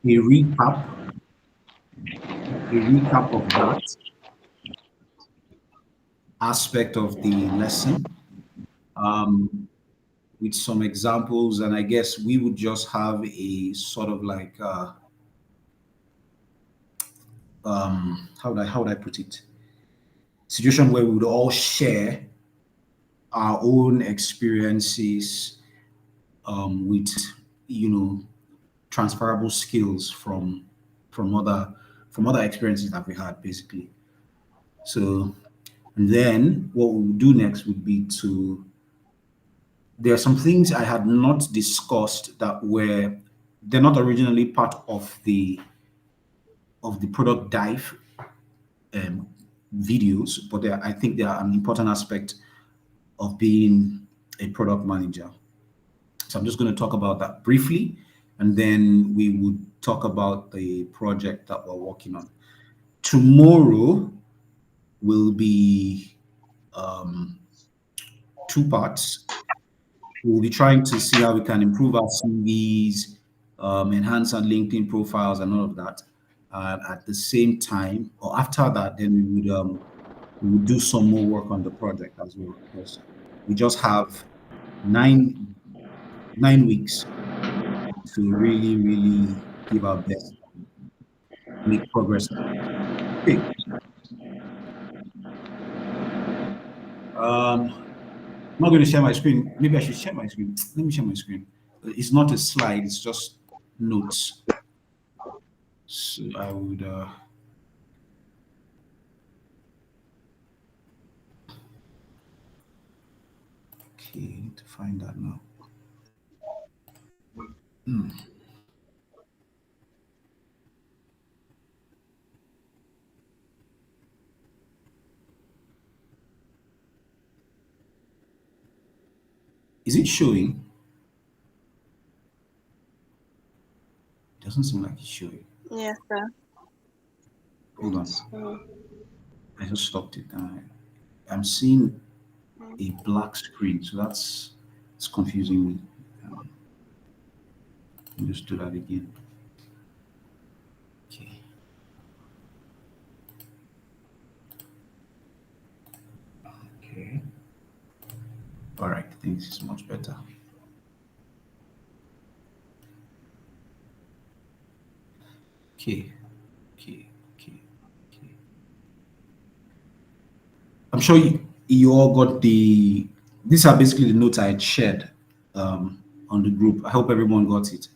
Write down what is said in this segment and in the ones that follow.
a recap, a recap of that aspect of the lesson, um, with some examples, and I guess we would just have a sort of like how would I put it? Situation where we would all share our own experiences, with, you know, transferable skills from other from other experiences that we had, basically. So, and then what we would do next would be to, there are some things I had not discussed that were, they're not originally part of the product dive um, videos, but I think they are an important aspect of being a product manager. So I'm just going to talk about that briefly, and then we would talk about the project that we're working on. Tomorrow will be two parts. We'll be trying to see how we can improve our CVs, enhance our LinkedIn profiles, and all of that. At the same time, or after that, then we would do some more work on the project as well, because we just have nine 9 weeks to really, really give our best, make progress. Okay. I'm not going to share my screen. Maybe I should share my screen. Let me share my screen. It's not a slide. It's just notes. So I would. Okay, I need to find that now. Is it showing? It doesn't seem like it's showing. Yes, sir. Hold on. Mm. I just stopped it. I'm seeing a black screen, so it's confusing me. Um, let me just do that again. Okay. Okay. All right. I think this is much better. Okay. Okay. Okay. Okay. I'm sure you all got the. These are basically the notes I had shared on the group. I hope everyone got it.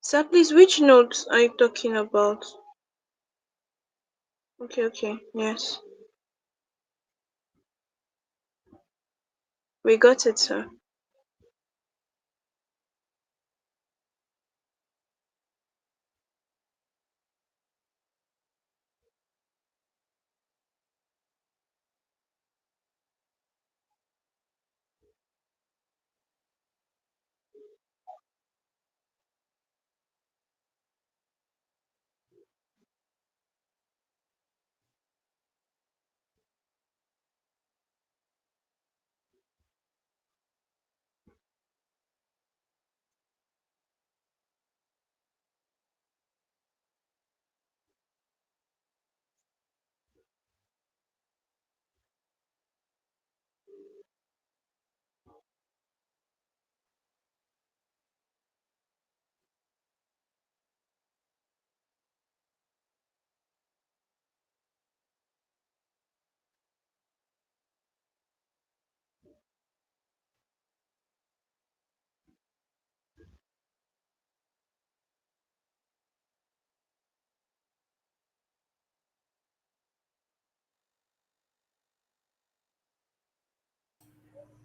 Sir, please, which notes are you talking about? Okay, okay. Yes. We got it, sir.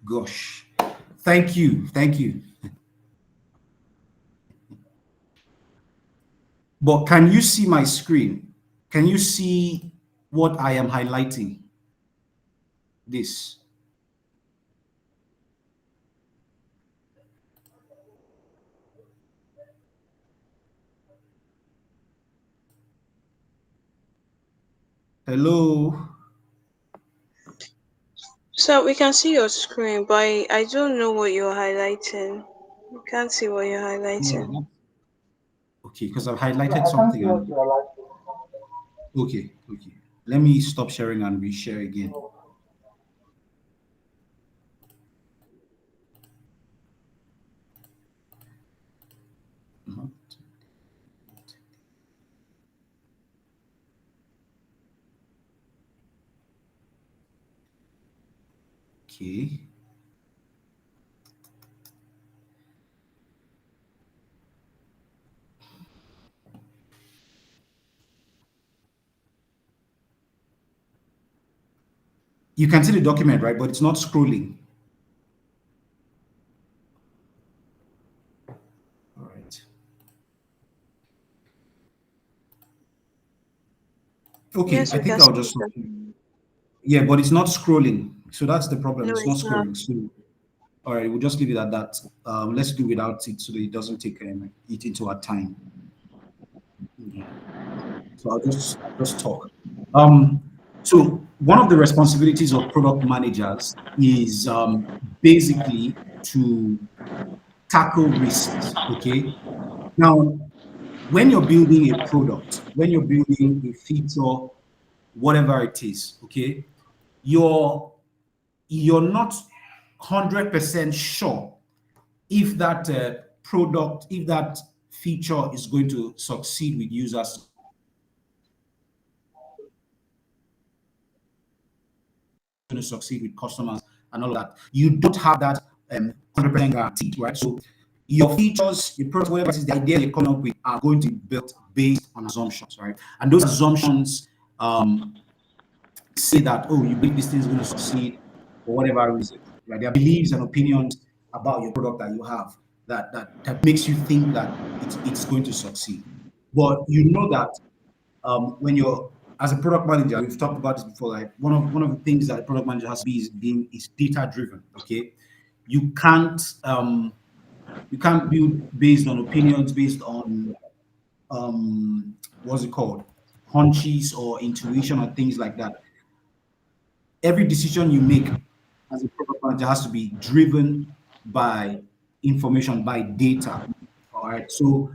Gosh, thank you, thank you. But can you see my screen? Can you see what I am highlighting? This. Hello. So we can see your screen, but I don't know what you're highlighting. We can't see what you're Yeah. highlighting. Okay, because I've Yeah, highlighted I can't see something what and you are like. okay, okay. Let me stop sharing and reshare again. Mhm. Okay. You can see the document, right? But it's not scrolling. All right. Okay, Yes, I we can think I'll see just the yeah, but it's not scrolling. So that's the problem. No, It's not it's not. scrolling. So all right, we'll just leave it at that. Let's do without it so that it doesn't take it into our time. Yeah. So I'll just talk. Um, so one of the responsibilities of product managers is basically to tackle risks. Okay. Now, when you're building a product, when you're building a feature, whatever it is, okay, you're you're not 100% sure if that product, if that feature is going to succeed with users, going to succeed with customers and all of that. You don't have that 100% guaranteed, right? So your features, your product, whatever it is, the idea you come up with are going to be built based on assumptions, right? And those assumptions say that, oh, you believe this thing is going to succeed for whatever reason, right? There are beliefs and opinions about your product that you have that makes you think that it's going to succeed. But you know that when you're as a product manager, we've talked about this before. Like one of the things that a product manager has to be is data driven. Okay, you can't you can't build based on opinions, based on what's it called, hunches or intuition or things like that. Every decision you make as a product manager has to be driven by information, by data. All right. So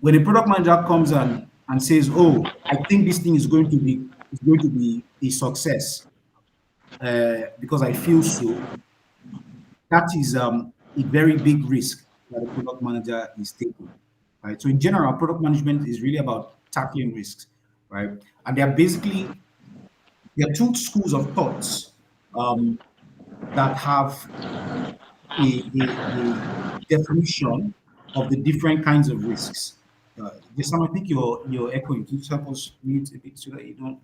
when a product manager comes and says, "Oh, I think this thing is going to be a success because I feel so," that is a very big risk that a product manager is taking. Right. So in general, product management is really about tackling risks, right? And there are two schools of thoughts um, that have a definition of the different kinds of risks. Just Sam, I think you're echoing. Can you help us mute a bit so that you don't?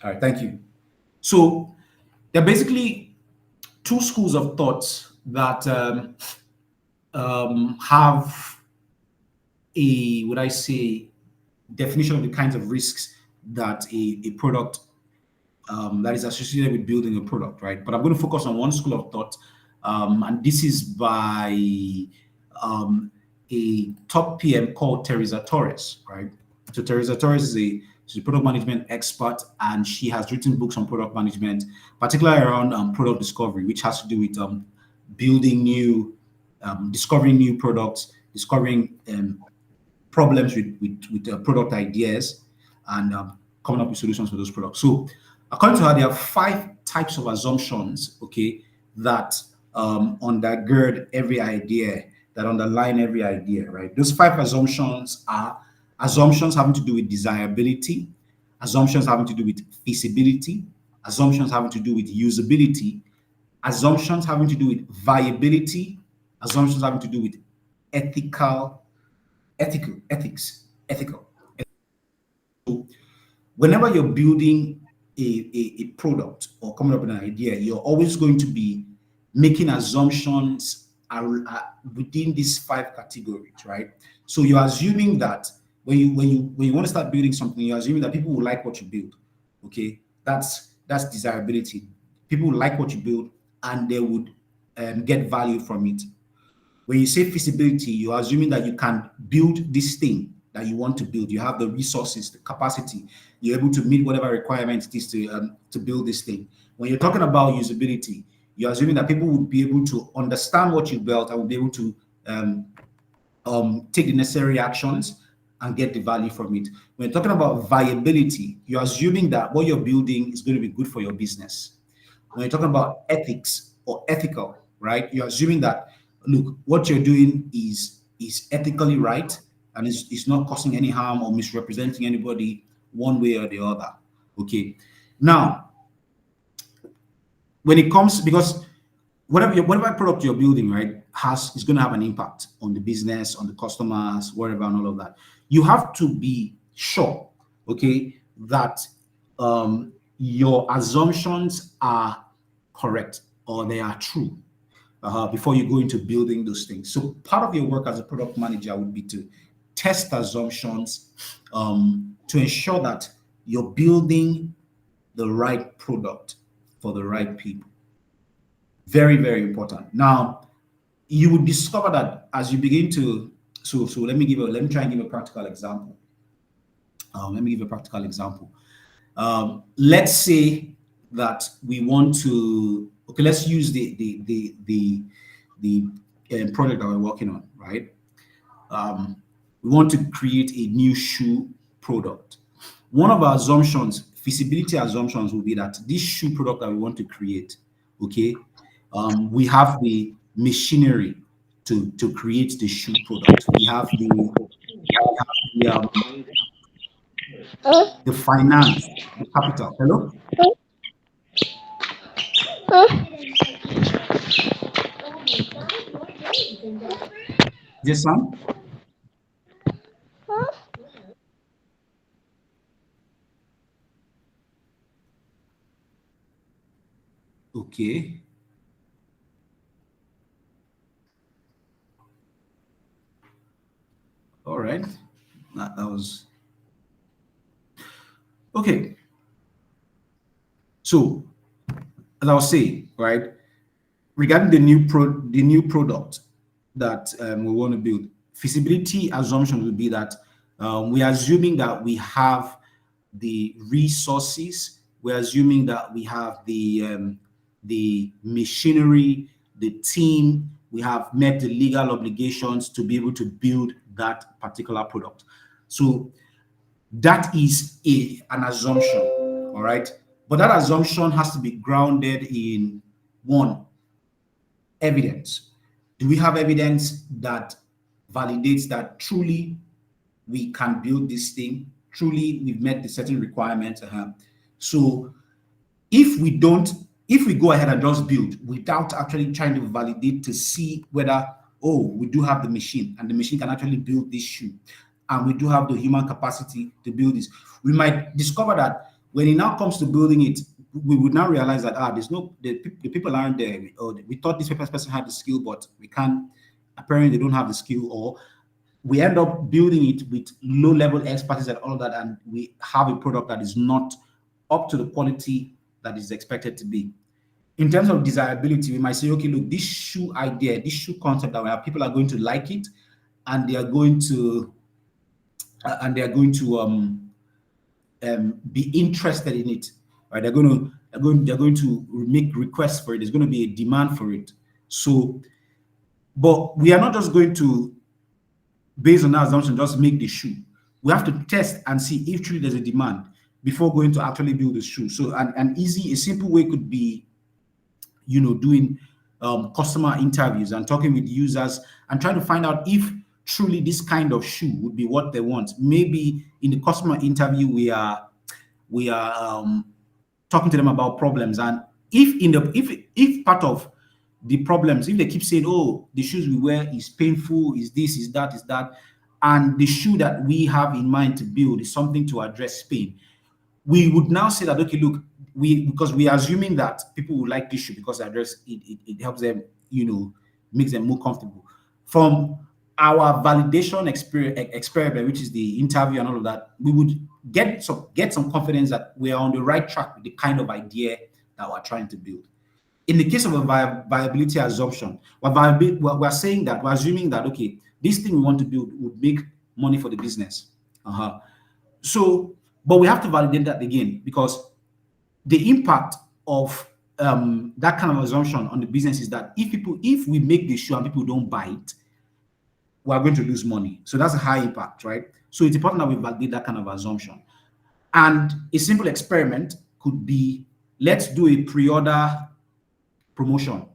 All right, thank you. So there are basically two schools of thoughts that have a, would I say, definition of the kinds of risks that a product that is associated with building a product, right? But I'm going to focus on one school of thought, and this is by um, a top PM called Teresa Torres, right? So Teresa Torres she's a product management expert, and she has written books on product management, particularly around product discovery, which has to do with building new, discovering new products, discovering problems with product ideas and coming up with solutions for those products. So, according to her, there are five types of assumptions, okay, that undergird every idea, that underline every idea, right? Those five assumptions are assumptions having to do with desirability, assumptions having to do with feasibility, assumptions having to do with usability, assumptions having to do with viability, assumptions having to do with ethical ethical. So whenever you're building a product or coming up with an idea, you're always going to be making assumptions are within these 5 categories, right? So you're assuming that when you want to start building something, you're assuming that people will like what you build. Okay, that's desirability. People will like what you build, and they would get value from it. When you say feasibility, you're assuming that you can build this thing that you want to build. You have the resources, the capacity. You're able to meet whatever requirements it is to build this thing. When you're talking about usability, you're assuming that people would be able to understand what you built and will be able to um, take the necessary actions and get the value from it. When you're talking about viability, you're assuming that what you're building is going to be good for your business. When you're talking about ethics or ethical, right? You're assuming that look, what you're doing is ethically right and is not causing any harm or misrepresenting anybody one way or the other. Okay. Now, when it comes, because whatever product you're building, right, is going to have an impact on the business, on the customers, whatever, and all of that. You have to be sure, okay, that your assumptions are correct or they are true before you go into building those things. So part of your work as a product manager would be to test assumptions to ensure that you're building the right product for the right people. Very, very important. Now, you would discover that as you begin to, so let me try and give a practical example. Let me give a practical example. Let's say that we want to, okay, let's use the product that we're working on, right? We want to create a new shoe product. One of our assumptions, feasibility assumptions, will be that this shoe product that we want to create, okay, we have the machinery to create the shoe product. We have the finance, the capital. Hello? Yes, Sam? Okay. All right. That was okay. So, as I was saying, right, regarding the new product that we want to build, feasibility assumption would be that we are assuming that we have the resources. We're assuming that we have the machinery, the team. We have met the legal obligations to be able to build that particular product. So that is an assumption, all right? But that assumption has to be grounded in one, evidence. Do we have evidence that validates that truly we can build this thing? Truly, we've met the certain requirements. So if we go ahead and just build without actually trying to validate to see whether, oh, we do have the machine and the machine can actually build this shoe, and we do have the human capacity to build this, we might discover that when it now comes to building it, we would now realize that the people aren't there. Or we thought this person had the skill, but we can't. Apparently, they don't have the skill, or we end up building it with low-level expertise and all that, and we have a product that is not up to the quality that is expected to be. In terms of desirability, we might say, okay, look, this shoe idea, this shoe concept that we have, people are going to like it, and they are going to be interested in it, right? They're going to make requests for it. There's going to be a demand for it. So, but we are not just going to, based on that assumption, just make the shoe. We have to test and see if truly there's a demand before going to actually build the shoe. So, a simple way could be, doing customer interviews and talking with users and trying to find out if truly this kind of shoe would be what they want. Maybe in the customer interview, we are talking to them about problems, and if part of the problems, if they keep saying, oh, the shoes we wear is painful, is this, is that, and the shoe that we have in mind to build is something to address pain, we would now say that, okay, look, because we are assuming that people will like this shoe because it helps them, makes them more comfortable. From our validation experiment, which is the interview and all of that, we would get some confidence that we are on the right track with the kind of idea that we're trying to build. In the case of a viability assumption, we're saying that we're assuming that, okay, this thing we want to build would make money for the business. So, but we have to validate that again, because the impact of that kind of assumption on the business is that if we make the shoe and people don't buy it, we're going to lose money. So that's a high impact, right? So it's important that we validate that kind of assumption. And a simple experiment could be, let's do a pre-order promotion.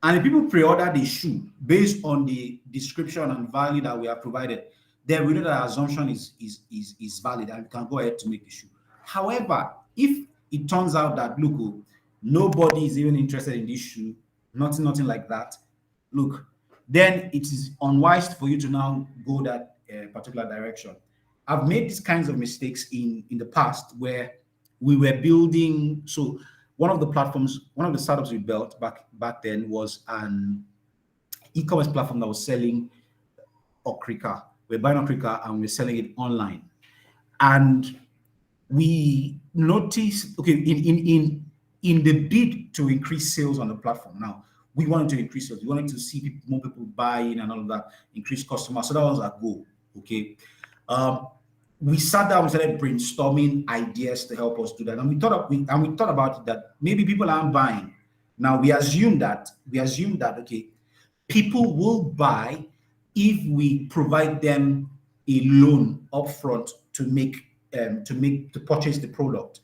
And if people pre-order the shoe based on the description and value that we have provided, then we know that our assumption is valid and we can go ahead to make the shoe. However, if it turns out that, look, nobody is even interested in this shoe, nothing like that, look, then it is unwise for you to now go that particular direction. I've made these kinds of mistakes in the past where we were building. So one of the startups we built back then was an e-commerce platform that was selling Okrika. We're buying Okrika and we're selling it online. And we noticed, okay, in the bid to increase sales on the platform. Now, we wanted to increase sales. We wanted to see more people buying and all of that, increase customers. So that was our goal, okay? We sat down and started brainstorming ideas to help us do that. And we thought about it that maybe people aren't buying. Now we assume that, okay, people will buy if we provide them a loan upfront to purchase the product.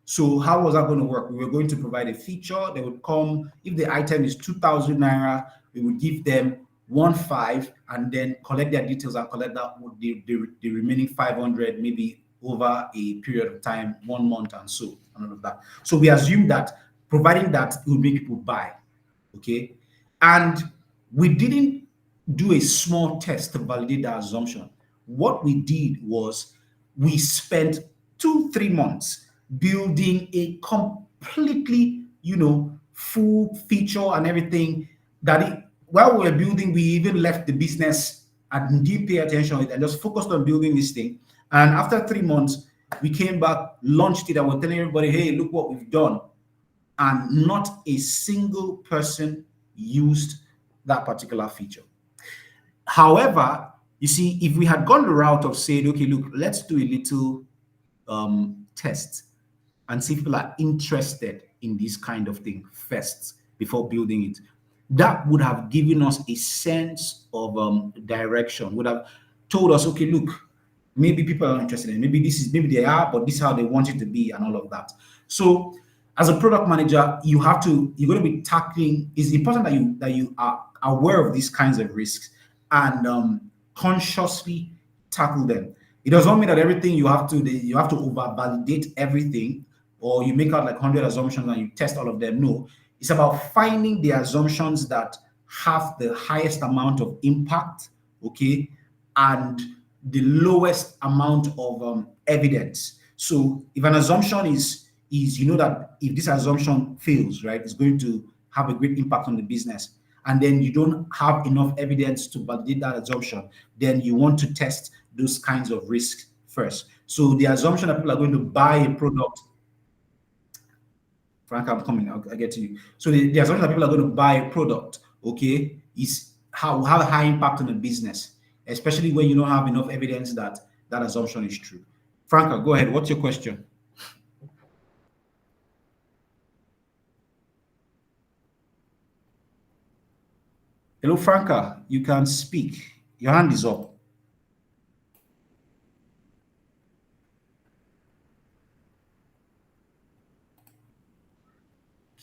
So how was that going to work? We were going to provide a feature. They would come, if the item is 2,000 naira, we would give them 1,500 and then collect their details and collect that with the remaining 500, maybe over a period of time, 1 month and so, and all of that. So we assume that providing that it will make people buy, okay? And we didn't do a small test to validate that assumption. What we did was we spent 2-3 months building a completely, full feature and everything while we were building, we even left the business and didn't pay attention to it and just focused on building this thing. And after 3 months, we came back, launched it, and we're telling everybody, hey, look what we've done. And not a single person used that particular feature. However, you see, if we had gone the route of saying, okay, look, let's do a little test and see if people are interested in this kind of thing first before building it, that would have given us a sense of direction, would have told us, okay, look, maybe people are interested in it. Maybe they are, but this is how they want it to be and all of that. So as a product manager, you're going to be tackling, it's important that you are aware of these kinds of risks and consciously tackle them. It does not mean that everything you have to over validate everything, or you make out like 100 assumptions and you test all of them. No, it's about finding the assumptions that have the highest amount of impact, okay, and the lowest amount of evidence. So if an assumption is that if this assumption fails, right, it's going to have a great impact on the business, and then you don't have enough evidence to validate that assumption, then you want to test those kinds of risks first. So the assumption that people are going to buy a product, Frank, I'm coming, I'll get to you. So the assumption that people are going to buy a product, okay, is have a high impact on the business, especially when you don't have enough evidence that that assumption is true. Franca, go ahead. What's your question? Hello, Franca. You can speak. Your hand is up.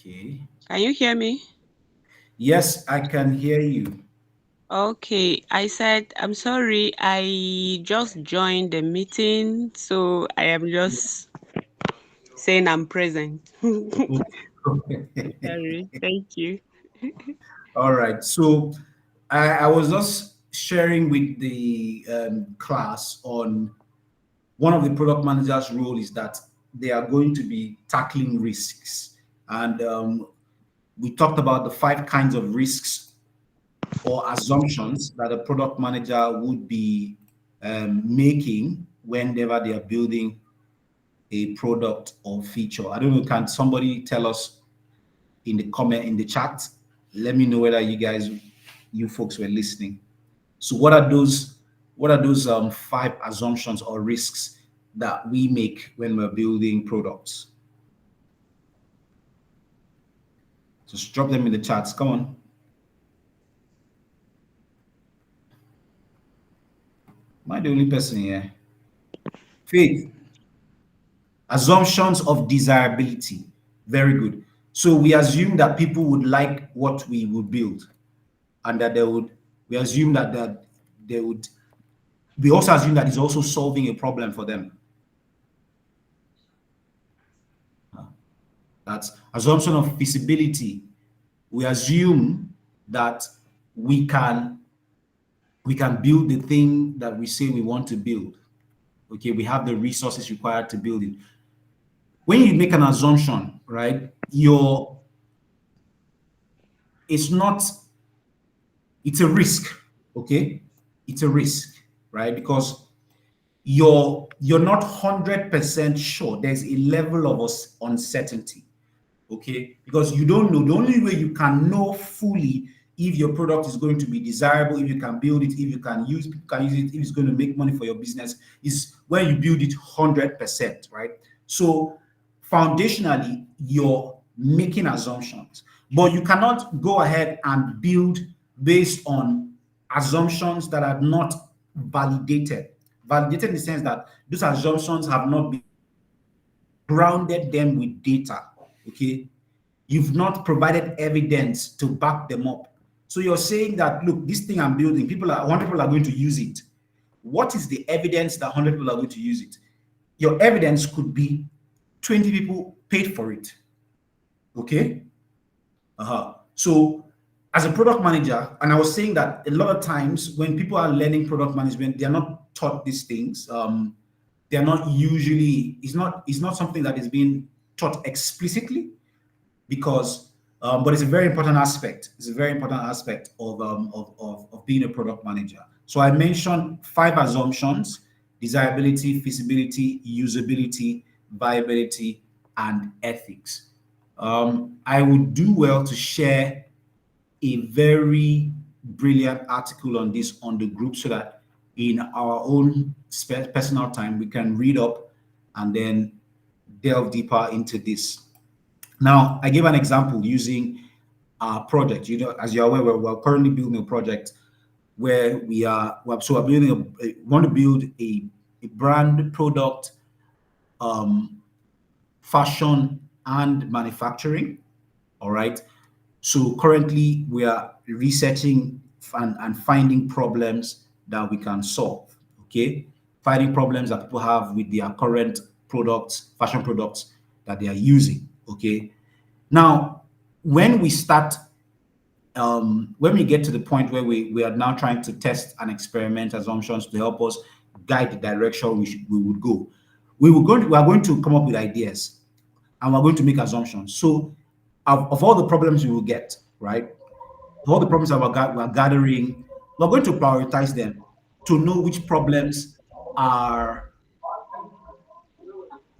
Okay. Can you hear me? Yes, I can hear you. Okay, I said, I'm sorry, I just joined the meeting, so I am just saying I'm present. Sorry, thank you. All right. So I was just sharing with the class on one of the product managers' role is that they are going to be tackling risks. And we talked about the 5 kinds of risks or assumptions that a product manager would be making whenever they are building a product or feature? I don't know. Can somebody tell us in the comment, in the chat? Let me know whether you folks were listening. So what are those 5 assumptions or risks that we make when we're building products? Just drop them in the chats. Come on. Am I the only person here? Faith. Assumptions of desirability. Very good. So we assume that people would like what we would build, and that we assume that they would, we also assume that it's also solving a problem for them. That's assumption of feasibility. We assume that we can build the thing that we say we want to build. Okay, we have the resources required to build it. When you make an assumption, right, it's a risk, okay? It's a risk, right? Because you're not 100% sure. There's a level of uncertainty, okay? Because you don't know. The only way you can know fully if your product is going to be desirable, if you can build it, if you can use it, if it's going to make money for your business, is when you build it 100%, right? So foundationally, you're making assumptions, but you cannot go ahead and build based on assumptions that are not validated. Validated in the sense that those assumptions have not been grounded them with data, okay? You've not provided evidence to back them up. So you're saying that, look, this thing I'm building, 100 people are going to use it. What is the evidence that 100 people are going to use it? Your evidence could be 20 people paid for it. Okay? So as a product manager, and I was saying that a lot of times when people are learning product management, they are not taught these things. They're not usually, it's not something that is being taught explicitly, because but it's a very important aspect. It's a very important aspect of being a product manager. So I mentioned 5 assumptions: desirability, feasibility, usability, viability, and ethics. I would do well to share a very brilliant article on this on the group, so that in our own personal time we can read up and then delve deeper into this. Now, I gave an example using our project. You know, as you're aware, we're currently building a project where we're building want to build a brand, product, fashion, and manufacturing. All right. So currently we are researching and finding problems that we can solve. Okay, finding problems that people have with their current products, fashion products that they are using. Okay, now when we start, when we get to the point where we are now trying to test and experiment assumptions to help us guide the direction we would go, we are going to come up with ideas, and we're going to make assumptions. So of all the problems we will get, right, all the problems that we're gathering, we're going to prioritize them to know which problems are.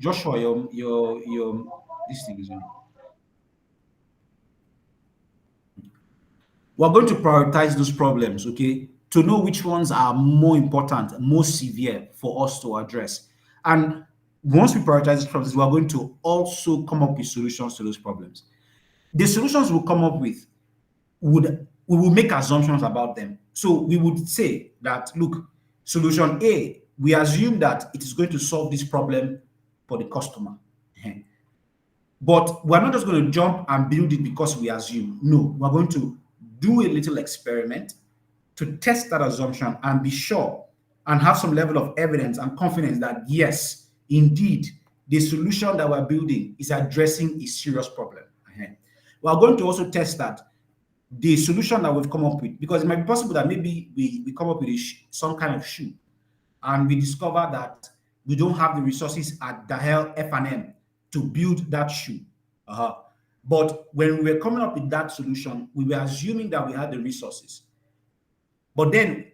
Joshua, your this thing is on. We're going to prioritize those problems, okay, to know which ones are more important, more severe for us to address. And once we prioritize these problems, we're going to also come up with solutions to those problems. The solutions we'll come up with we will make assumptions about them. So we would say that, look, solution A, we assume that it is going to solve this problem for the customer. But we're not just going to jump and build it because we assume. No, we're going to do a little experiment to test that assumption and be sure and have some level of evidence and confidence that, yes, indeed, the solution that we're building is addressing a serious problem. We're going to also test that the solution that we've come up with, because it might be possible that maybe we come up with some kind of shoe, and we discover that we don't have the resources at Dahel F&M to build that shoe. But when we were coming up with that solution, we were assuming that we had the resources. But then,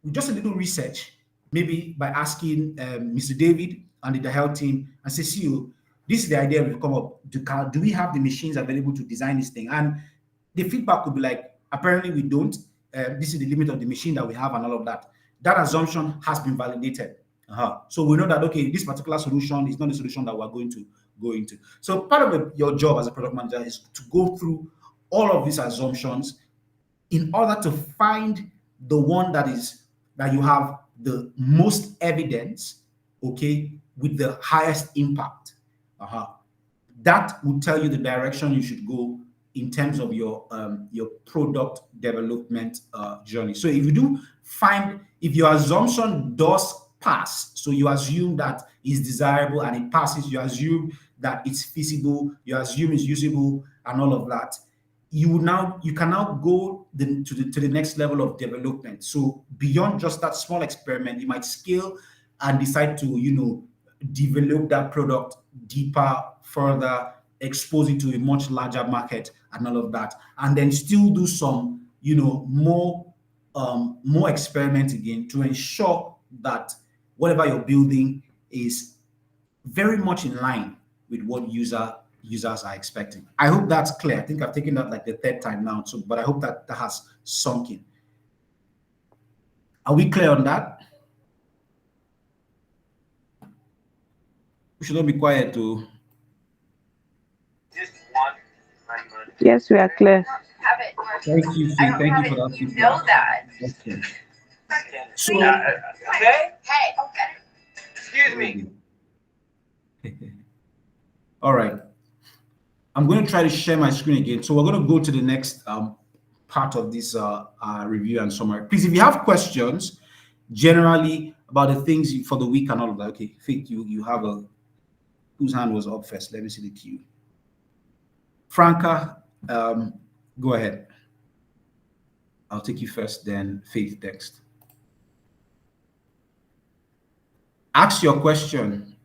with just a little research, maybe by asking Mr. David and the health team and say, CEO, this is the idea we've come up. Do we have the machines available to design this thing? And the feedback could be like, apparently we don't. This is the limit of the machine that we have and all of that. That assumption has been validated. So we know that, okay, this particular solution is not a solution that we're going to go into. So part of your job as a product manager is to go through all of these assumptions in order to find the one that you have the most evidence, okay, with the highest impact. That will tell you the direction you should go in terms of your product development journey. So if your assumption does pass, so you assume that it's desirable and it passes, you assume that it's feasible, you assume it's usable and all of that, you can now go to the next level of development. So beyond just that small experiment, you might scale and decide to develop that product deeper, further, expose it to a much larger market and all of that, and then still do some more experiments again to ensure that whatever you're building is very much in line with what users are expecting. I hope that's clear. I think I've taken that like the third time now, but I hope that has sunk in. Are we clear on that? We should not be quiet too. Yes, we are clear. Thank you, Phil. Thank you for that. You know that. Okay. So, Okay. Hey. Okay. Excuse me. All right. I'm going to try to share my screen again. So we're going to go to the next part of this review and summary. Please, if you have questions generally about the things for the week and all of that, okay, Faith, you have whose hand was up first? Let me see the queue. Franca, go ahead. I'll take you first, then Faith next. Ask your question.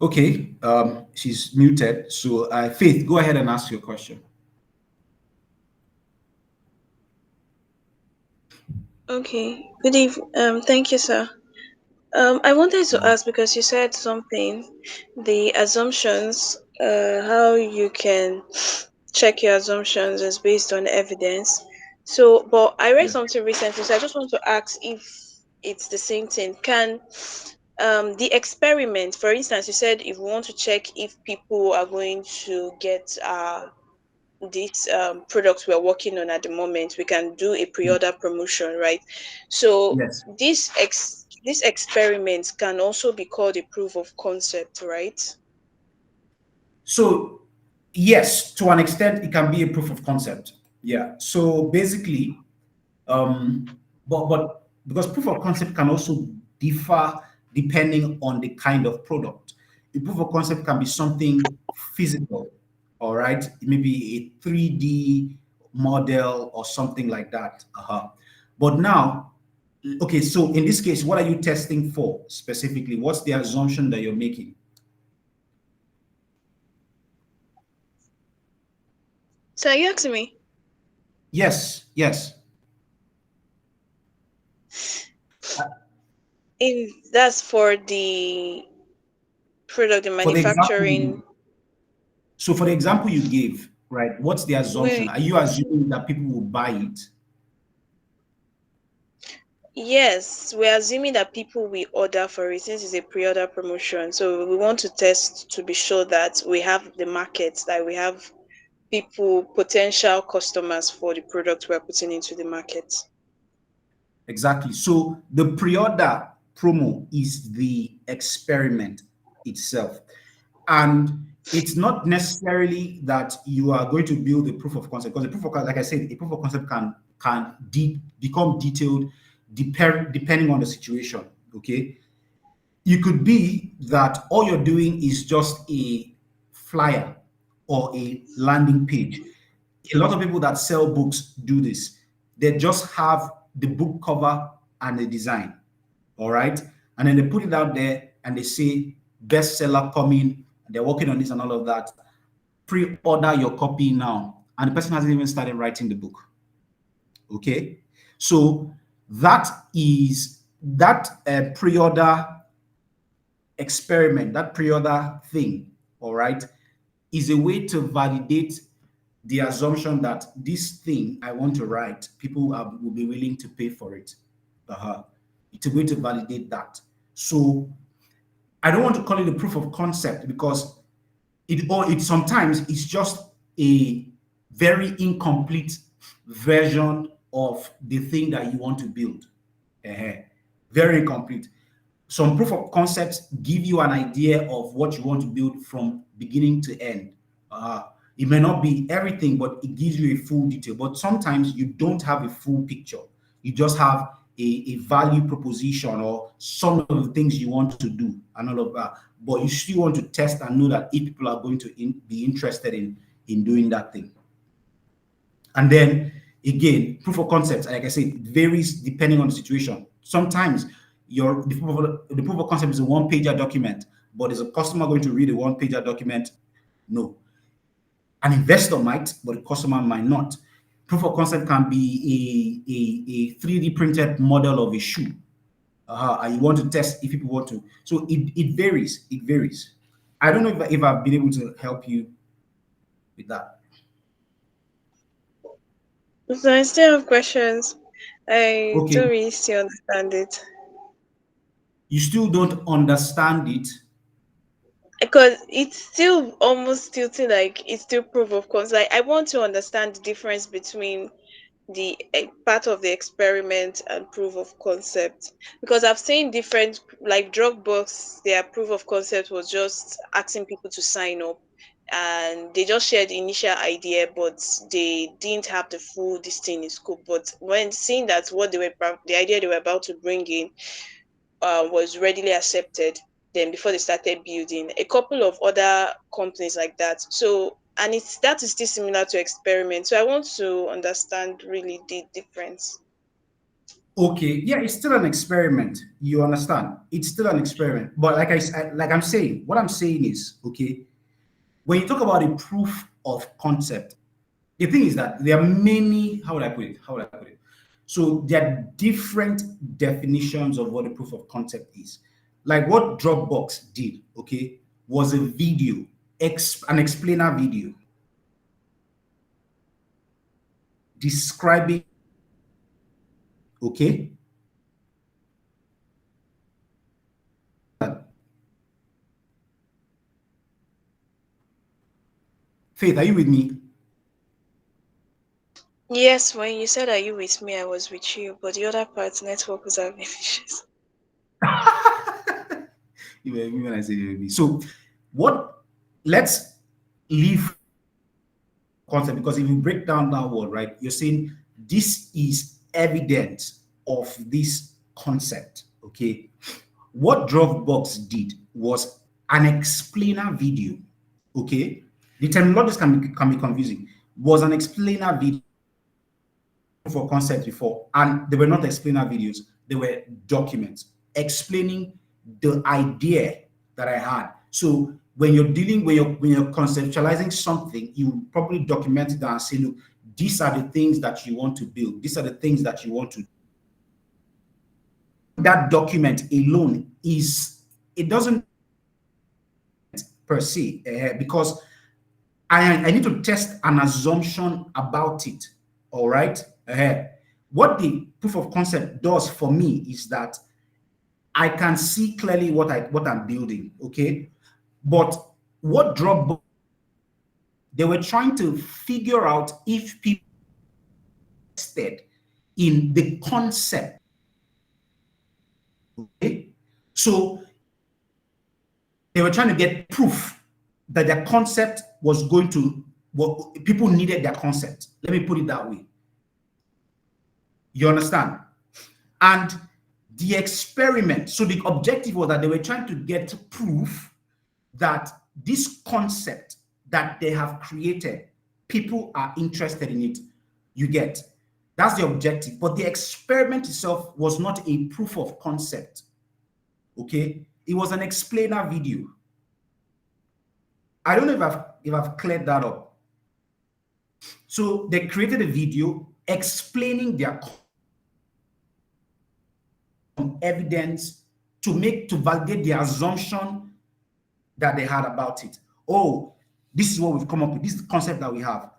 Okay, she's muted. So Faith, go ahead and ask your question. Okay. Good evening. Thank you, sir. I wanted to ask because you said something, the assumptions, how you can check your assumptions is based on evidence. So, but I read something recently, so I just want to ask if it's the same thing. Can the experiment, for instance, you said if we want to check if people are going to get this product we're working on at the moment, we can do a pre-order promotion, right? So Yes. this experiment can also be called a proof of concept, right? So yes, to an extent, it can be a proof of concept. Yeah. So basically, but because proof of concept can also differ depending on the kind of product. A proof of concept can be something physical, all right? It may be a 3D model or something like that. But now, okay, so in this case, what are you testing for specifically? What's the assumption that you're making? So are you asking me? Yes. That's for the product, the manufacturing. So for the example you gave, right, what's the assumption? Wait. Are you assuming that people will buy it? Yes, we're assuming that people will order for it since it's a pre-order promotion. So we want to test to be sure that we have the market, that we have people, potential customers for the product we're putting into the market. Exactly. So the pre-order promo is the experiment itself. And it's not necessarily that you are going to build a proof of concept, because the proof of concept, like I said, a proof of concept can become detailed depending on the situation. Okay. It could be that all you're doing is just a flyer or a landing page. A lot of people that sell books do this. They just have the book cover and the design, all right? And then they put it out there and they say bestseller coming, and they're working on this and all of that. pre-order your copy now, and the person hasn't even started writing the book. Okay, so that is that pre-order experiment, that pre-order thing, all right, is a way to validate the assumption that this thing I want to write, people will be willing to pay for it. It's a way to validate that. So I don't want to call it a proof of concept because it sometimes it's just a very incomplete version of the thing that you want to build. Very incomplete. Some proof of concepts give you an idea of what you want to build from beginning to end. It may not be everything, but it gives you a full detail. But sometimes you don't have a full picture. You just have a value proposition or some of the things you want to do and all of that. But you still want to test and know that if people are going to be interested in doing that thing. And then again, proof of concept, like I said, it varies depending on the situation. Sometimes the proof of concept is a one-pager document, but is a customer going to read a one-pager document? No. An investor might, but a customer might not. Proof of concept can be a 3D printed model of a shoe. And you want to test if people want to. So it varies. It varies. I don't know if I've been able to help you with that. So I still have questions. I Okay. don't really still understand it. You still don't understand it? Because it's still almost tilting like it's still proof of concept. Like I want to understand the difference between the part of the experiment and proof of concept, because I've seen different, like Dropbox, their proof of concept was just asking people to sign up, and they just shared the initial idea, but they didn't have the full this thing in scope. But when seeing that what the idea they were about to bring in was readily accepted, then before they started building a couple of other companies like that. So, and that is still similar to experiment. So I want to understand really the difference. Okay, yeah, it's still an experiment. You understand? It's still an experiment. But like I'm saying, what I'm saying is, okay, when you talk about a proof of concept, the thing is that there are many, how would I put it? So there are different definitions of what a proof of concept is. Like what Dropbox did, okay, was a video, an explainer video describing, okay, Faith, are you with me? Yes, when you said, "Are you with me?" I was with you, but the other part, network was having issues. You were me when I said you were with me. So let's leave concept, because if you break down that word, right, you're saying this is evidence of this concept, okay? What Dropbox did was an explainer video, okay? The terminologies can be confusing. Was an explainer video for concept before, and they were not explainer videos, they were documents explaining the idea that I had. So when you're conceptualizing something, you probably document it and say, look, these are the things that you want to build, these are the things that you want to do. That document alone it doesn't per se, because I need to test an assumption about it. All right. What the proof of concept does for me is that I can see clearly what I'm building. Okay. But what Dropbox, they were trying to figure out if people interested in the concept. Okay. So they were trying to get proof that their concept was going to, people needed their concept. Let me put it that way. You understand? And the experiment, so the objective was that they were trying to get proof that this concept that they have created, people are interested in it. You get? That's the objective. But the experiment itself was not a proof of concept. Okay? It was an explainer video. I don't know if I've I've cleared that up. So they created a video explaining their evidence to validate the assumption that they had about it. Oh, this is what we've come up with. This is the concept that we have.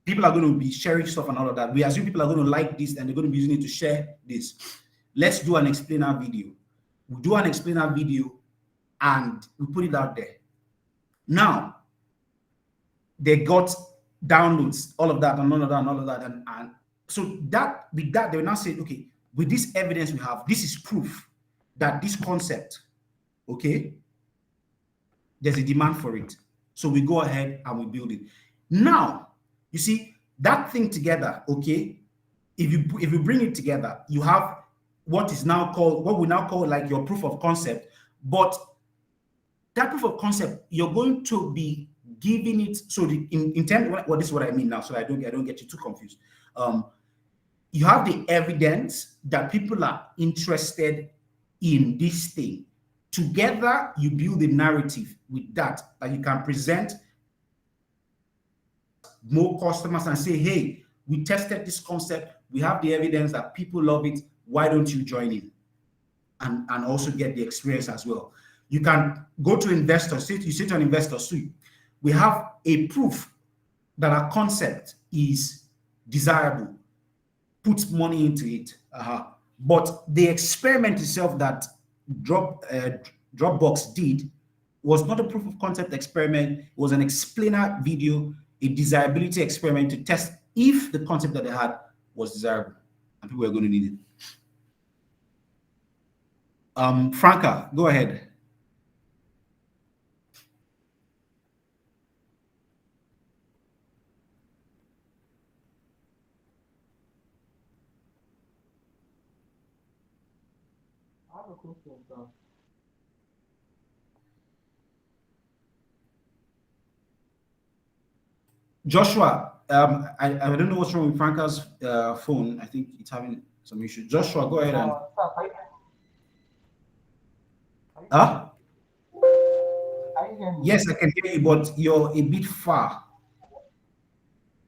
People are going to be sharing stuff and all of that. We assume people are going to like this and they're going to be using it to share this. Let's do an explainer video. We do an explainer video and we put it out there. Now, they got downloads, all of that and all of that and all of that. And so that with that, they will now say, okay, with this evidence we have, this is proof that this concept, okay, there's a demand for it. So we go ahead and we build it. Now, you see, that thing together, okay, if you bring it together, you have what we now call like your proof of concept. But that proof of concept, you're going to be giving it, so in terms, well, this is what I mean now, so I don't get you too confused. You have the evidence that people are interested in this thing. Together, you build a narrative with that you can present more customers and say, hey, we tested this concept. We have the evidence that people love it. Why don't you join in? And also get the experience as well. You can go to investors. You say to an investor, so we have a proof that our concept is desirable. Put money into it. But the experiment itself that Dropbox did was not a proof of concept experiment. It was an explainer video, a desirability experiment to test if the concept that they had was desirable and people were going to need it. Franca, go ahead. I have a question, sir. Joshua, I don't know what's wrong with Franca's phone. I think it's having some issue. Joshua, go ahead and. Huh? Yes, I can hear you, but you're a bit far.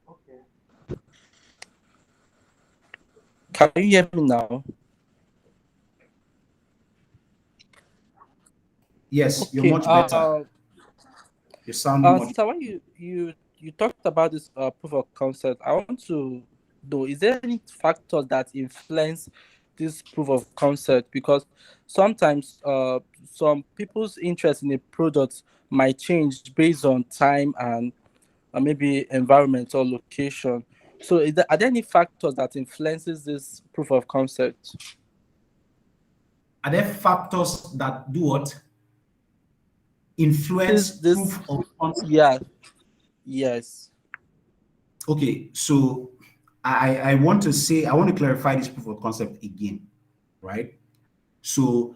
Okay. Can you hear me now? Yes, Okay. you're much better. You're sounding much. So when you talked about this proof of concept, I want to know, is there any factors that influence this proof of concept? Because sometimes some people's interest in a product might change based on time and maybe environment or location. So are there any factors that influences this proof of concept? Are there factors that do what? Influence This proof of concept? Yeah. Yes. Okay, so I want to clarify this proof of concept again, right? So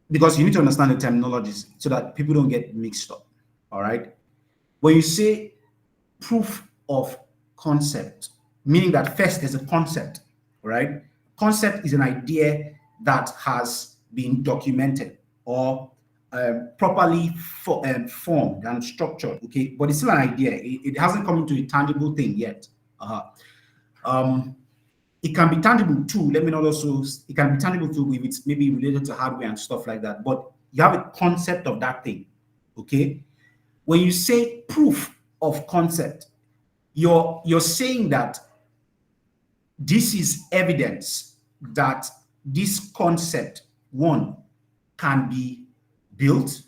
because you need to understand the terminologies so that people don't get mixed up. All right. When you say proof of concept, meaning that first there's a concept, right? Concept is an idea that has been documented or properly formed and structured, okay? But it's still an idea. It hasn't come into a tangible thing yet. It can be tangible too. It can be tangible too if it's maybe related to hardware and stuff like that. But you have a concept of that thing, okay? When you say proof of concept, you're saying that this is evidence that this concept, one, can be built,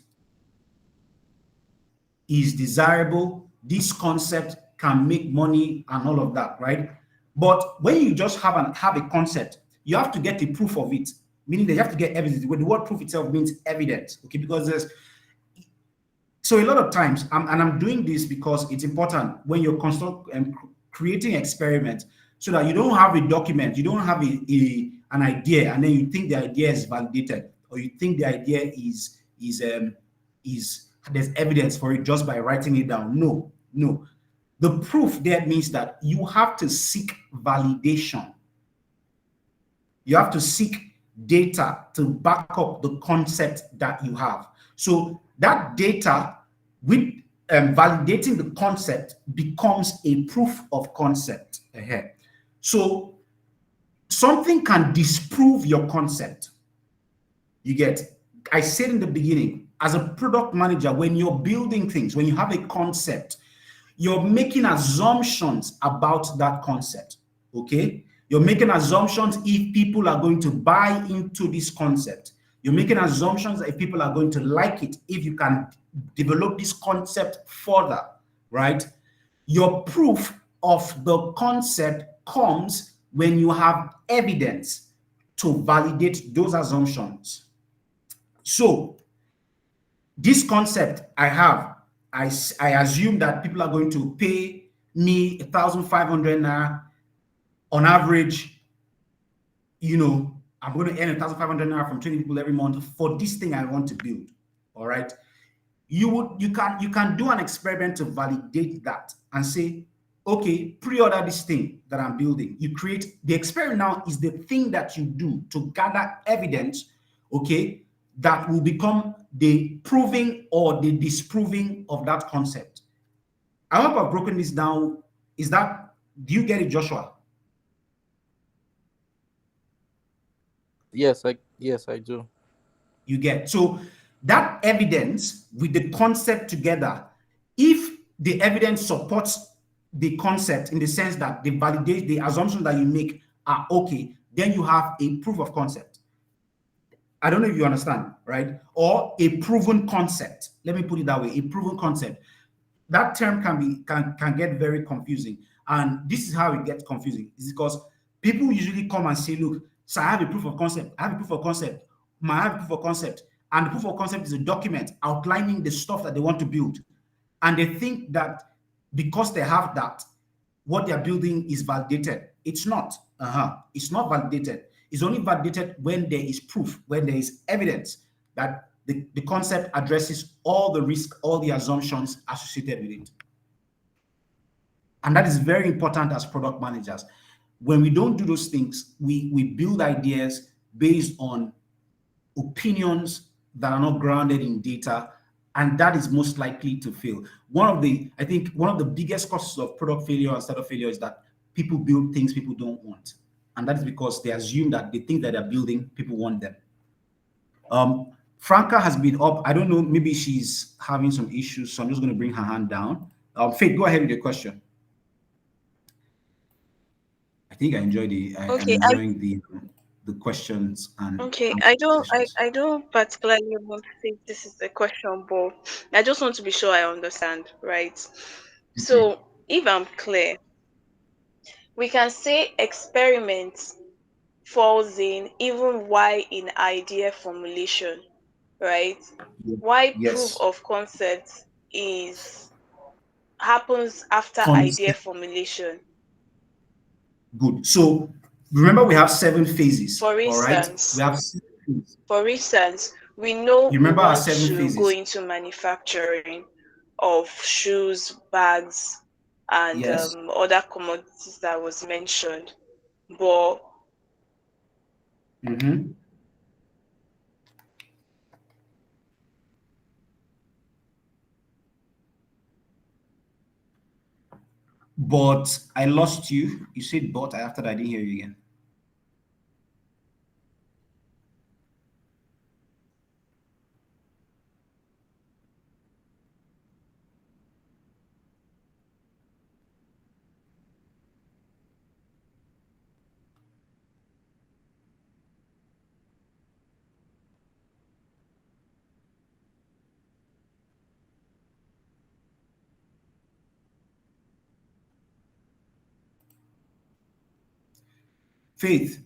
is desirable, this concept can make money and all of that, right? But when you just have a concept, you have to get a proof of it, meaning that you have to get evidence. When the word proof itself means evidence, okay? Because so a lot of times, I'm doing this because it's important when you're creating experiments, so that you don't have a document, you don't have an idea, and then you think the idea is validated, or you think the idea is there's evidence for it just by writing it down. No. The proof there means that you have to seek validation. You have to seek data to back up the concept that you have. So that data with validating the concept becomes a proof of concept ahead. So something can disprove your concept. You get, I said in the beginning, as a product manager, when you're building things, when you have a concept, you're making assumptions about that concept. Okay? You're making assumptions if people are going to buy into this concept. You're making assumptions if people are going to like it, if you can develop this concept further, right? Your proof of the concept comes when you have evidence to validate those assumptions. So this concept I have, I assume that people are going to pay me 1,500 naira on average. You know, I'm going to earn 1,500 naira from 20 people every month for this thing I want to build. All right. You can do an experiment to validate that and say, okay, pre-order this thing that I'm building. You create the experiment. Now is the thing that you do to gather evidence, okay, that will become the proving or the disproving of that concept. I hope I've broken this down. Do you get it, Joshua? Yes, I do. You get, so that evidence with the concept together, if the evidence supports the concept in the sense that they validate the assumptions that you make are okay, then you have a proof of concept. I don't know if you understand, right? Or a proven concept. Let me put it that way, a proven concept. That term can get very confusing. And this is how it gets confusing. Is because people usually come and say, look, so I have a proof of concept. I have a proof of concept. I have a proof of concept. And the proof of concept is a document outlining the stuff that they want to build. And they think that because they have that, what they're building is validated. It's not. It's not validated. It's only validated when there is proof, when there is evidence that the concept addresses all the risk, all the assumptions associated with it. And that is very important as product managers. When we don't do those things, we build ideas based on opinions that are not grounded in data, and that is most likely to fail. I think one of the biggest causes of product failure and startup failure is that people build things people don't want. And that is because they assume that the things that they're building, people want them. Franca has been up. I don't know, maybe she's having some issues, so I'm just going to bring her hand down. Faith, go ahead with your question. I think I enjoy I'm enjoying the questions and okay. I don't particularly want to say this is a question, but I just want to be sure I understand, right? So if I'm clear, we can say experiment falls in even while in idea formulation, right? Why proof Yes. of concept happens after idea formulation. Good. So remember, we have 7 phases. For All right, instance, we have 7 phases. For instance, we know You remember we our want 7 to phases? go into manufacturing of shoes, bags, and Yes. other commodities that was mentioned. But But I lost you. You said but after that I didn't hear you again. Faith.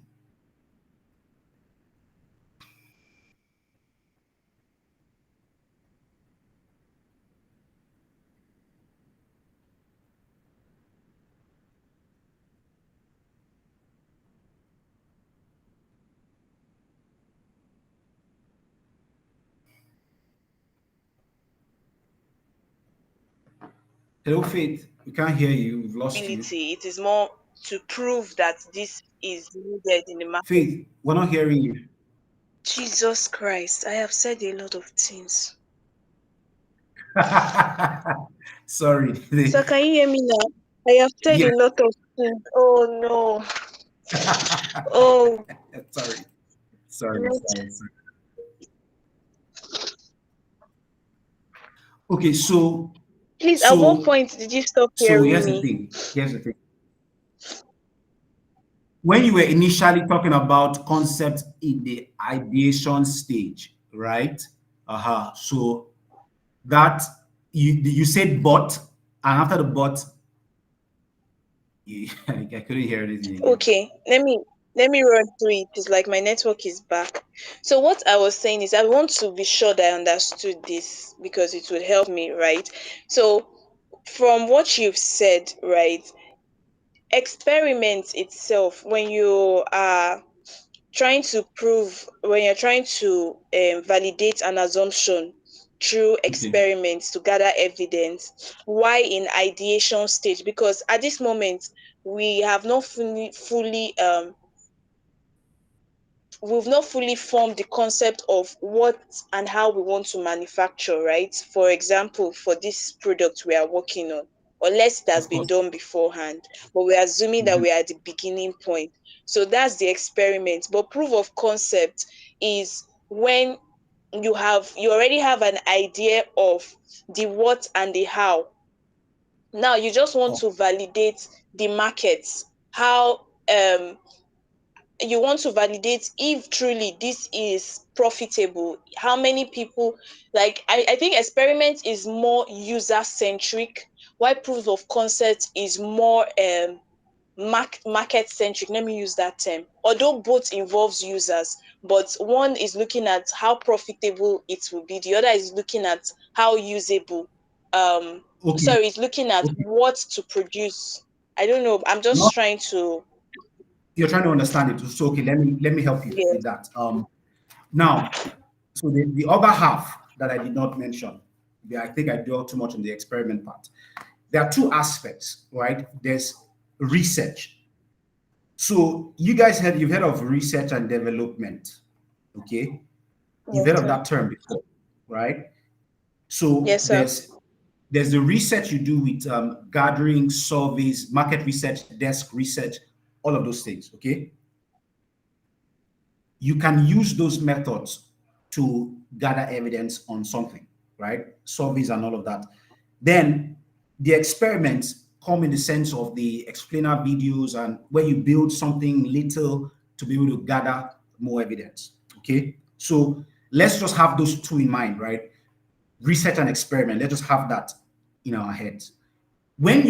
Hello, Faith. We can't hear you. We've lost you. it is more to prove that this is needed in the market. Faith, we're not hearing you. Jesus Christ, I have said a lot of things. Sorry. So can you hear me now? I have said Yeah. a lot of things. Oh no. Oh, Sorry. Sorry. right. Sorry. Sorry. Okay. So, Please, at what so, point did you stop so hearing here's the me? thing. Here's the thing. When you were initially talking about concept in the ideation stage, right? So that you said but, and after the but, I couldn't hear anything again. Okay, let me run through it. It's like my network is back. So what I was saying is I want to be sure that I understood this because it would help me, right? So from what you've said, right, experiment itself when you are trying to prove, when you're trying to validate an assumption through Okay. experiments to gather evidence, why in ideation stage? Because at this moment we have not we've not fully formed the concept of what and how we want to manufacture, right? For example, for this product we are working on, unless it has Of been course. done beforehand, but we're assuming that Mhm. we're at the beginning point. So that's the experiment. But proof of concept is when you already have an idea of the what and the how. Now you just want Oh, to validate the markets, how you want to validate if truly this is profitable, how many people, like I think experiment is more user centric, while proof of concept is more market centric, let me use that term, although both involves users, but one is looking at how profitable it will be, the other is looking at how usable, okay. sorry, it's looking at Okay. what to produce. I don't know, I'm just Not, trying to, you're trying to understand it. So okay, let me help you yeah. with that. Now, so the other half that I did not mention, I think I dwell too much on the experiment part. There are two aspects, right? There's research. So you've heard of research and development, okay? You've Yes, heard of sir. that term before, right? So Yes, sir. there's the research you do with gathering surveys, market research, desk research, all of those things, okay? You can use those methods to gather evidence on something, right? Surveys and all of that. Then the experiments come in the sense of the explainer videos and where you build something little to be able to gather more evidence. Okay. So let's just have those two in mind, right? Research and experiment. Let's just have that in our heads. When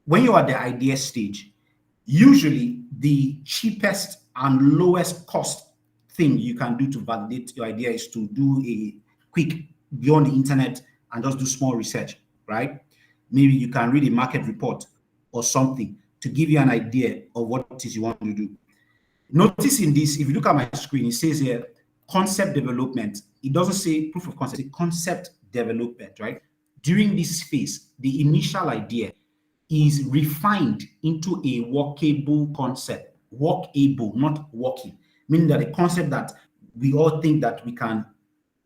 when you're at the idea stage, usually the cheapest and lowest cost thing you can do to validate your idea is to do a quick beyond the internet and just do small research, right? Maybe you can read a market report or something to give you an idea of what it is you want to do. Notice in this, if you look at my screen, it says here concept development. It doesn't say proof of concept, it's concept development, right? During this phase, the initial idea is refined into a workable concept. Workable, not working, meaning that a concept that we all think that we can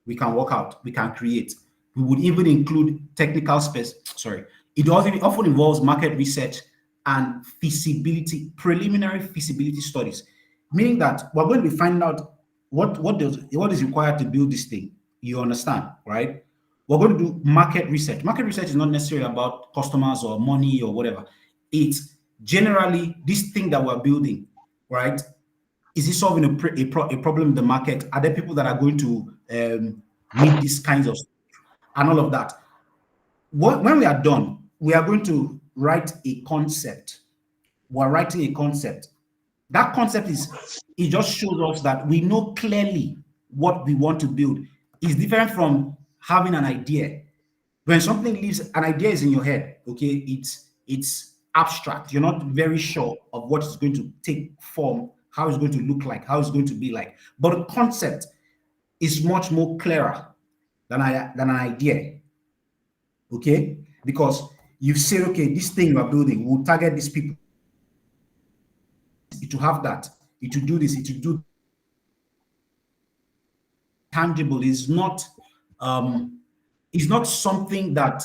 work out, we can create. We would even include technical space. Sorry, it often involves market research and feasibility, preliminary feasibility studies, meaning that we're going to be finding out what is required to build this thing. You understand, right? We're going to do market research. Market research is not necessarily about customers or money or whatever. It's generally this thing that we're building, right? Is it solving a problem in the market? Are there people that are going to need these kinds of and all of that? When we are done, we are going to write a concept. We're writing a concept. That concept it just shows us that we know clearly what we want to build. It's different from having an idea. When something lives, an idea is in your head, okay, it's abstract. You're not very sure of what is going to take form, how it's going to look like, how it's going to be like. But a concept is much more clearer than an idea, okay? Because you say, okay, this thing you are building will target these people, it will have that, it will do this, it will do tangible. Is not um It's not something that,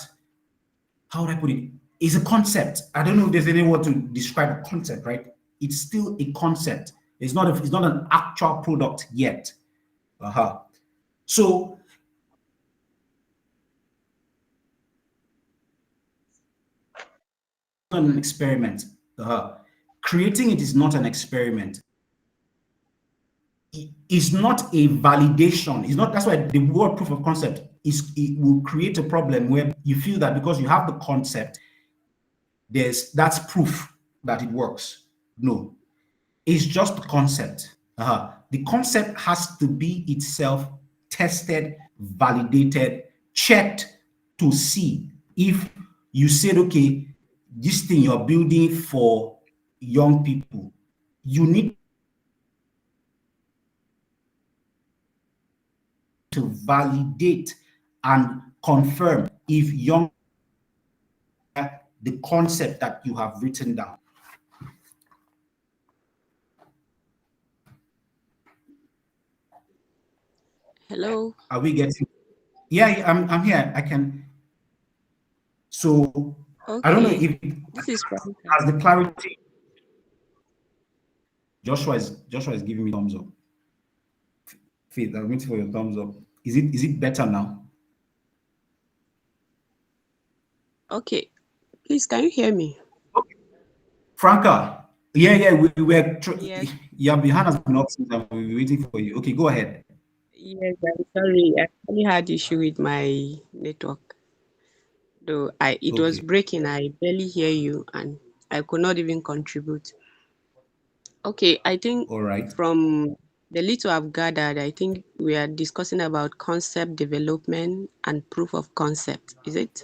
how would I put it? It's a concept. I don't know if there's any word to describe a concept, right? It's still a concept. It's not an actual product yet. So not an experiment. Creating it is not an experiment. It's not a validation. It's not. That's why the word proof of concept it will create a problem where you feel that because you have the concept, that's proof that it works. No, it's just the concept. The concept has to be itself tested, validated, checked to see if you said, okay, this thing you're building for young people, you need to validate and confirm if the concept that you have written down. Hello. Are we getting? Yeah, I'm here. I can. So Okay. I don't know if this is as the clarity. Joshua is giving me thumbs up. Faith, I'm waiting for your thumbs up. Is it better now? Okay. Please, can you hear me? Okay. Franca, yeah, we were. Yes. Your hand has been up since we were waiting for you. Okay, go ahead. Yes, I'm sorry. I only had issue with my network. Though it was breaking. I barely hear you, and I could not even contribute. Okay, I think All right. from the little I've gathered, I think we are discussing about concept development and proof of concept. Is it?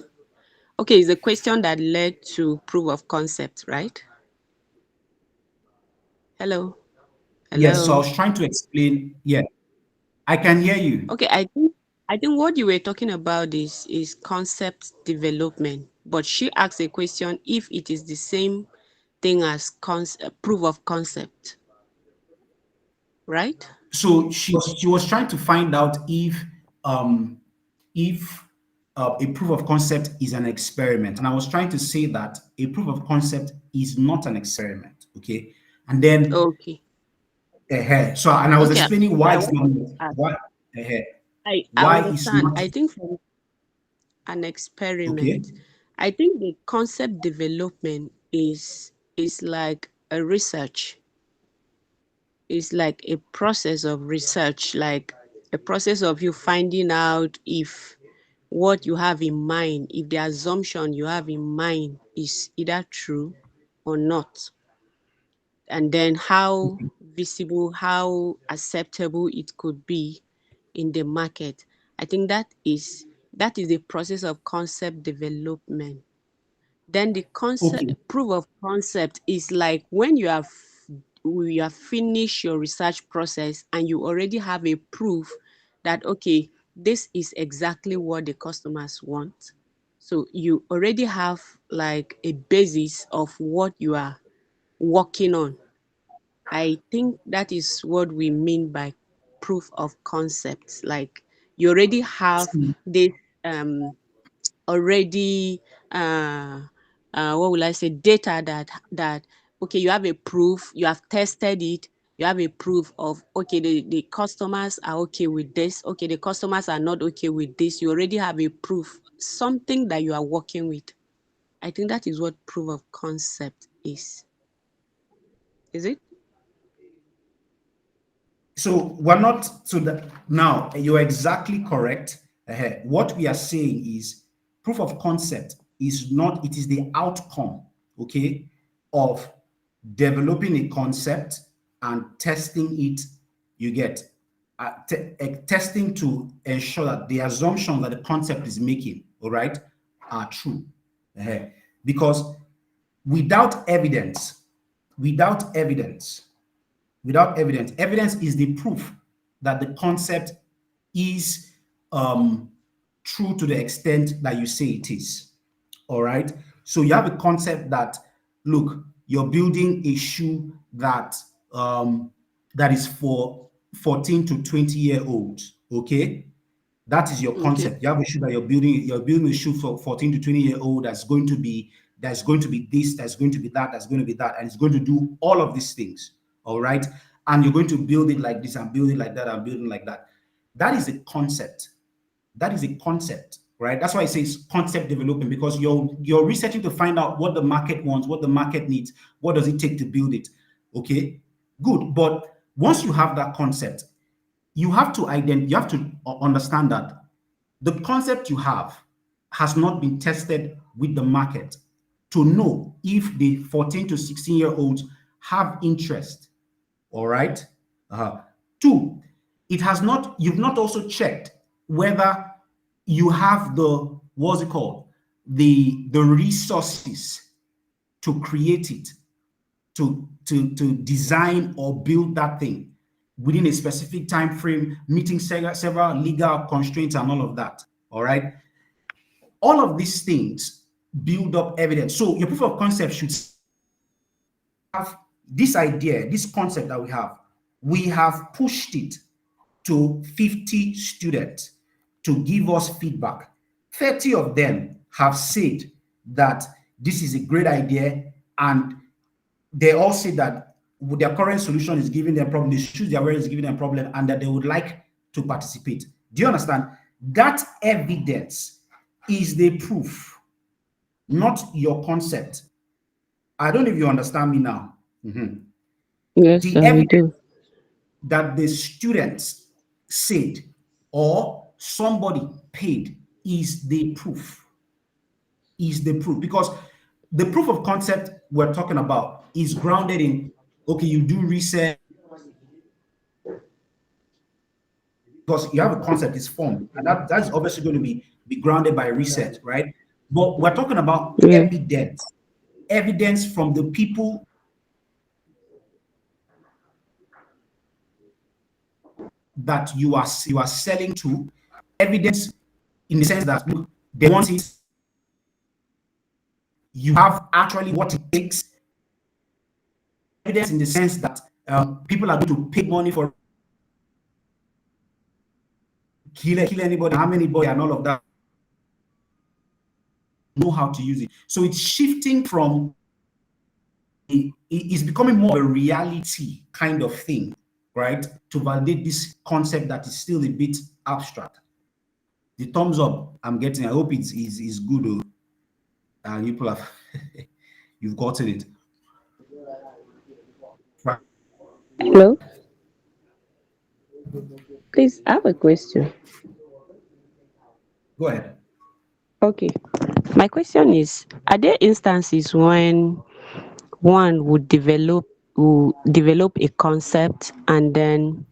Okay, it's a question that led to proof of concept, right? Hello? Hello? Yes, so I was trying to explain. Yeah, I can hear you. Okay, I think what you were talking about is concept development, but she asked a question if it is the same thing as proof of concept, right? So she was trying to find out if a proof of concept is an experiment, and I was trying to say that a proof of concept is not an experiment. Okay, and then Okay. So and I was Okay, explaining why I it's want not to ask. why I why it's understand. not I think from an experiment, okay. I think the concept development is like a research. It's like a process of research, like a process of you finding out if what you have in mind, if the assumption you have in mind is either true or not, and then how visible, how acceptable it could be in the market. I think that is the process of concept development. Then the concept Okay. proof of concept is like when you have finished your research process and you already have a proof that okay, this is exactly what the customers want. So you already have like a basis of what you are working on. I think that is what we mean by proof of concept. Like you already have this already what will I say, data that okay, you have a proof, you have tested it, you have a proof of okay, the customers are okay with this, okay, the customers are not okay with this. You already have a proof, something that you are working with. I think that is what proof of concept is. Is it? So we're not so that now you're exactly correct. What we are saying is proof of concept is not, it is the outcome, okay, of developing a concept and testing it. You get testing to ensure that the assumption that the concept is making, all right, are true. Because without evidence, evidence is the proof that the concept is true to the extent that you say it is. All right. So you have a concept that, look, you're building a shoe that that is for 14 to 20-year-olds. Okay. That is your Okay. concept. You have a shoe that you're building a shoe for 14 to 20-year-old that's going to be this, that's going to be that, that's going to be that, and it's going to do all of these things. All right. And you're going to build it like this and build it like that and building like that. That is a concept. That is a concept, right? That's why it says concept development, because you're researching to find out what the market wants, what the market needs, what does it take to build it. Okay, good. But once you have that concept, you have to understand that the concept you have has not been tested with the market to know if the 14 to 16-year-olds have interest. All right. Two, you've not also checked whether you have the, what's it called, the resources to create it, to design or build that thing within a specific time frame, meeting several legal constraints and all of that. All right. All of these things build up evidence. So your proof of concept should have this idea, this concept that we have pushed it to 50 students to give us feedback. 30 of them have said that this is a great idea, and they all say that their current solution is giving them problem, the issues they are wearing is giving them problem, and that they would like to participate. Do you understand? That evidence is the proof, not your concept. I don't know if you understand me now. Yes, The sir, we evidence do. that the students said or somebody paid is the proof. Because the proof of concept we're talking about is grounded in, okay, you do research because you have a concept, it's formed, and that's obviously going to be grounded by research, right? But we're talking about Yeah. evidence from the people that you are selling to, evidence in the sense that, look, they want it, you have actually what it takes, evidence in the sense that people are going to pay money for kill anybody, how many boy, and all of that, know how to use it. So it's shifting from, it's becoming more of a reality kind of thing, right? To validate this concept that is still a bit abstract. The thumbs up I'm getting, I hope it's good. And people have you've gotten it. Right. Hello? Please, I have a question. Go ahead. Okay. My question is, are there instances when one would develop a concept, and then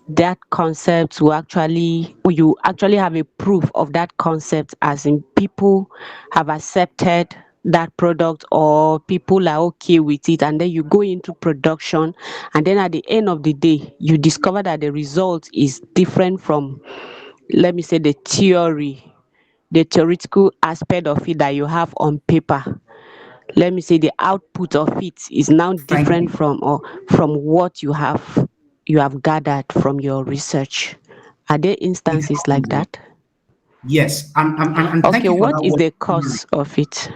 that concept you actually have a proof of that concept, as in people have accepted that product or people are okay with it, and then you go into production, and then at the end of the day you discover that the result is different from, let me say, the theoretical aspect of it that you have on paper. Let me say the output of it is now different from what you have gathered from your research. Are there instances like that? Yes, and thank Okay, you for what that is word the theory. cause of it?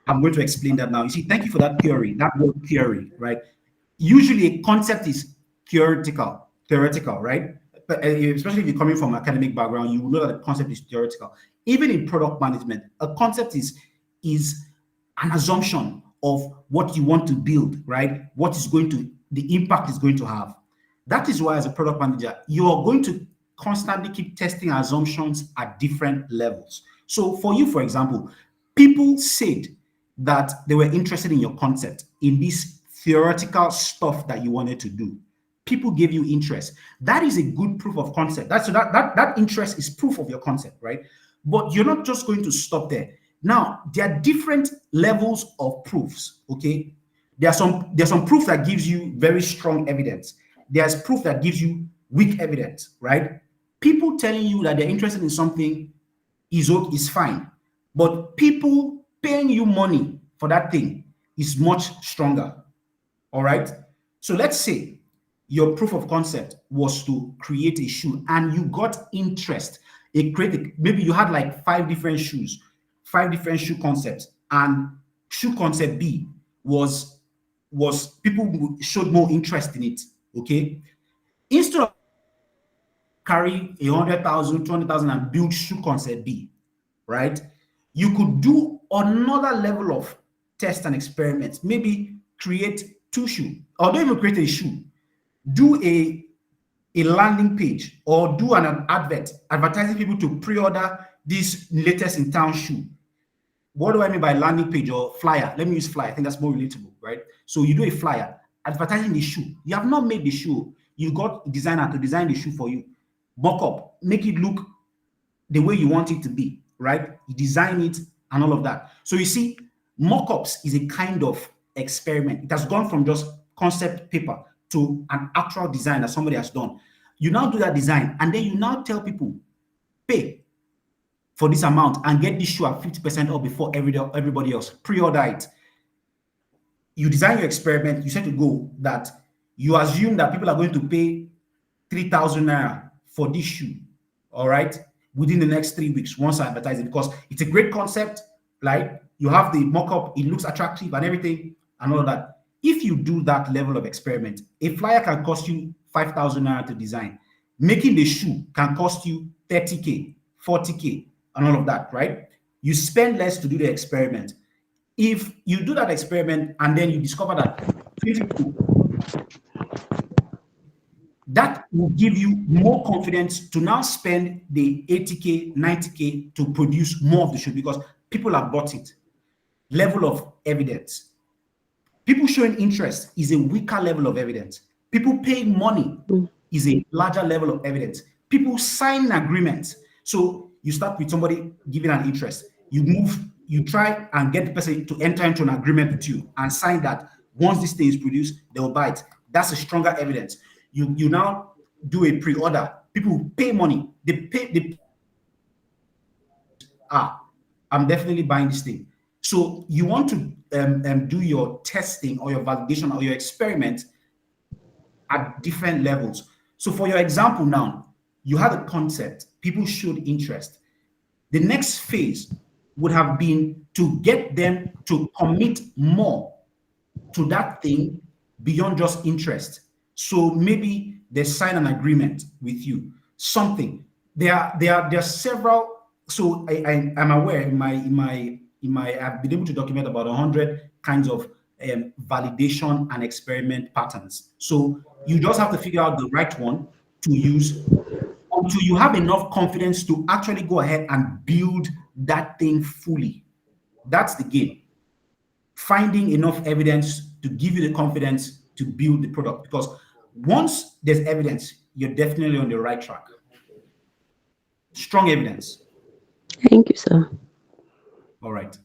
I'm going to explain that now. You see, thank you for that theory, that word theory, right? Usually a concept is theoretical, right? But especially if you're coming from an academic background, you will know that the concept is theoretical. Even in product management, a concept is an assumption of what you want to build, right? The impact is going to have. That is why, as a product manager, you are going to constantly keep testing assumptions at different levels. So for you, for example, people said that they were interested in your concept, in this theoretical stuff that you wanted to do. People gave you interest. That is a good proof of concept. That interest is proof of your concept, right? But you're not just going to stop there. Now, there are different levels of proofs, okay? There's some proof that gives you very strong evidence. There's proof that gives you weak evidence, right? People telling you that they're interested in something is fine, but people paying you money for that thing is much stronger. All right. So let's say your proof of concept was to create a shoe and you got interest. Maybe you had like 5 different shoes, 5 different shoe concepts, and shoe concept B was people who showed more interest in it. Okay, instead of carry 100,000, 200,000 and build shoe concept B, right? You could do another level of test and experiments. Maybe create 2 shoes, or don't even create a shoe. Do a landing page or do an advert advertising people to pre-order this latest in town shoe. What do I mean by landing page or flyer? Let me use flyer. I think that's more relatable, right? So you do a flyer advertising the shoe. You have not made the shoe. You got a designer to design the shoe for you. Mock up, make it look the way you want it to be, right? You design it and all of that. So you see, mock-ups is a kind of experiment. It has gone from just concept paper to an actual design that somebody has done. You now do that design and then you now tell people, pay for this amount and get this shoe at 50% off before everybody else. Pre-order it. You design your experiment. You set a goal that you assume that people are going to pay 3,000 naira for this shoe, all right, within the next 3 weeks once I advertise it, because it's a great concept. Like, you have the mock-up, it looks attractive and everything and all of that. If you do that level of experiment, a flyer can cost you 5,000 naira to design. Making the shoe can cost you 30K, 40K, and all of that, right? You spend less to do the experiment. If you do that experiment and then you discover that 20 people, that will give you more confidence to now spend the 80K, 90K to produce more of the shoe because people have bought it. Level of evidence. People showing interest is a weaker level of evidence. People paying money is a larger level of evidence. People signing agreements. So you start with somebody giving an interest. You try and get the person to enter into an agreement with you and sign that once this thing is produced, they'll buy it. That's a stronger evidence. You now do a pre-order. People pay money. I'm definitely buying this thing. So you want to do your testing or your validation or your experiment at different levels. So for your example now, you had a concept, people showed interest. The next phase would have been to get them to commit more to that thing beyond just interest. So maybe they sign an agreement with you, something. There are several. So I'm aware in my I've been able to document about 100 kinds of validation and experiment patterns. So you just have to figure out the right one to use until you have enough confidence to actually go ahead and build that thing fully. That's the game. Finding enough evidence to give you the confidence to build the product, because once there's evidence, you're definitely on the right track. Strong evidence. Thank you, sir. All right.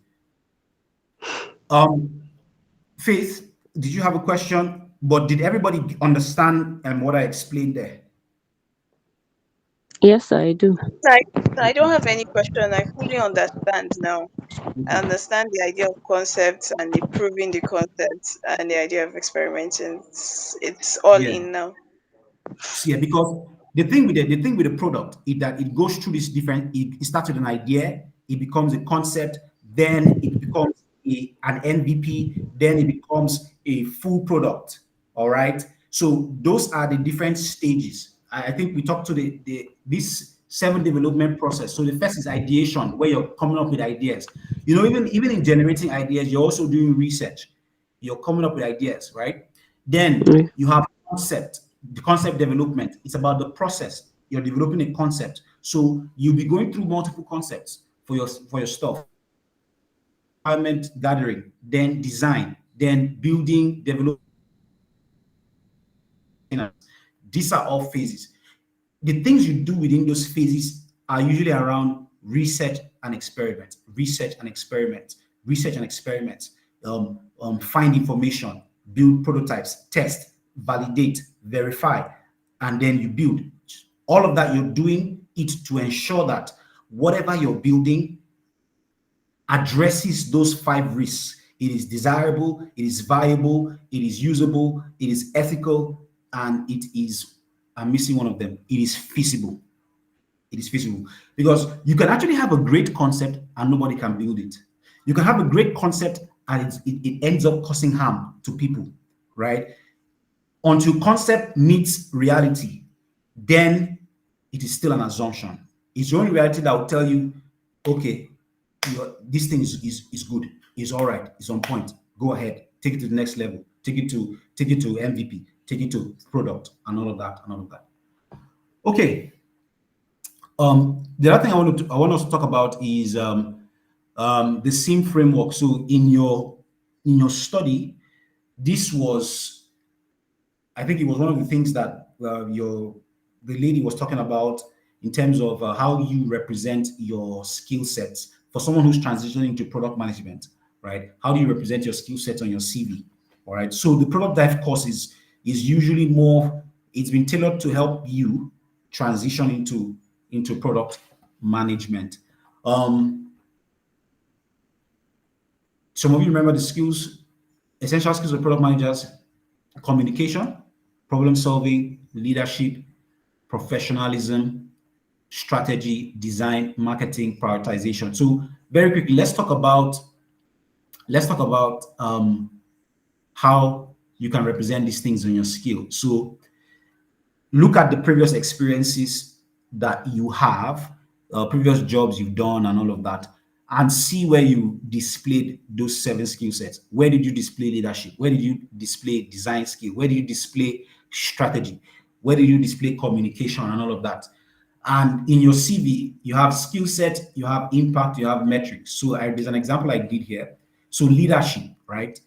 Faith, did you have a question? But did everybody understand what I explained there? Yes, I do. I don't have any question. I fully understand now. I understand the idea of concepts and the proving the concepts and the idea of experimenting. It's all in now. Yeah, because the thing with the product is that it goes through this different. It starts with an idea, it becomes a concept, then it becomes an MVP, then it becomes a full product. All right. So those are the different stages. I think we talked to this 7 development process. So the first is ideation, where you're coming up with ideas. You know, even in generating ideas, you're also doing research. You're coming up with ideas, right? Then you have concept, the concept development. It's about the process. You're developing a concept. So you'll be going through multiple concepts for your stuff. Requirement gathering, then design, then building, development. These are all phases. The things you do within those phases are usually around research and experiment, find information, build prototypes, test, validate, verify, and then you build. All of that you're doing it to ensure that whatever you're building addresses those 5 risks. It is desirable, it is viable, it is usable, it is ethical, and it is, I'm missing one of them, it is feasible. It is feasible because you can actually have a great concept and nobody can build it. You can have a great concept and it ends up causing harm to people, right? Until concept meets reality, then it is still an assumption. It's your own reality that will tell you, okay, this thing is good, is all right, it's on point. Go ahead, take it to the next level, take it to MVP, take it to product, and all of that, and all of that. Okay. The other thing I want us to talk about is the SIM framework. So in your study, this was, I think it was one of the things that the lady was talking about in terms of how you represent your skill sets for someone who's transitioning to product management, right? How do you represent your skill sets on your CV? All right. So the product dive course is usually more, it's been tailored to help you transition into product management. Some of you remember the skills, essential skills of product managers: communication, problem solving, leadership, professionalism, strategy, design, marketing, prioritization. So very quickly, let's talk about how you can represent these things on your skill. So look at the previous experiences that you have, previous jobs you've done and all of that, and see where you displayed those 7 skill sets. Where did you display leadership? Where did you display design skill? Where did you display strategy? Where did you display communication and all of that? And in your CV, you have skill set, you have impact, you have metrics. So there's an example I did here. So leadership, right?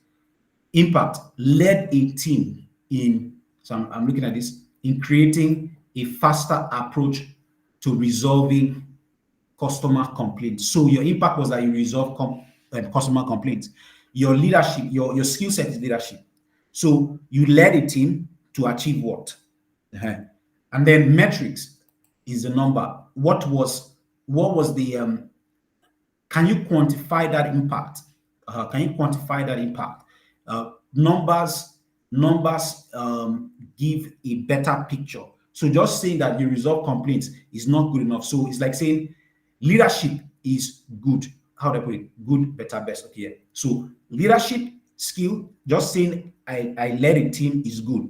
Impact, led a team in, so I'm looking at this, in creating a faster approach to resolving customer complaints. So your impact was that you resolve customer complaints. Your leadership, your skill set is leadership. So you led a team to achieve what? And then metrics is the number. What was the can you quantify that impact? Can you quantify that impact? Numbers give a better picture. So just saying that you resolve complaints is not good enough. So it's like saying leadership is good. How do I put it? Good, better, best. Okay. So leadership skill, just saying I led a team is good.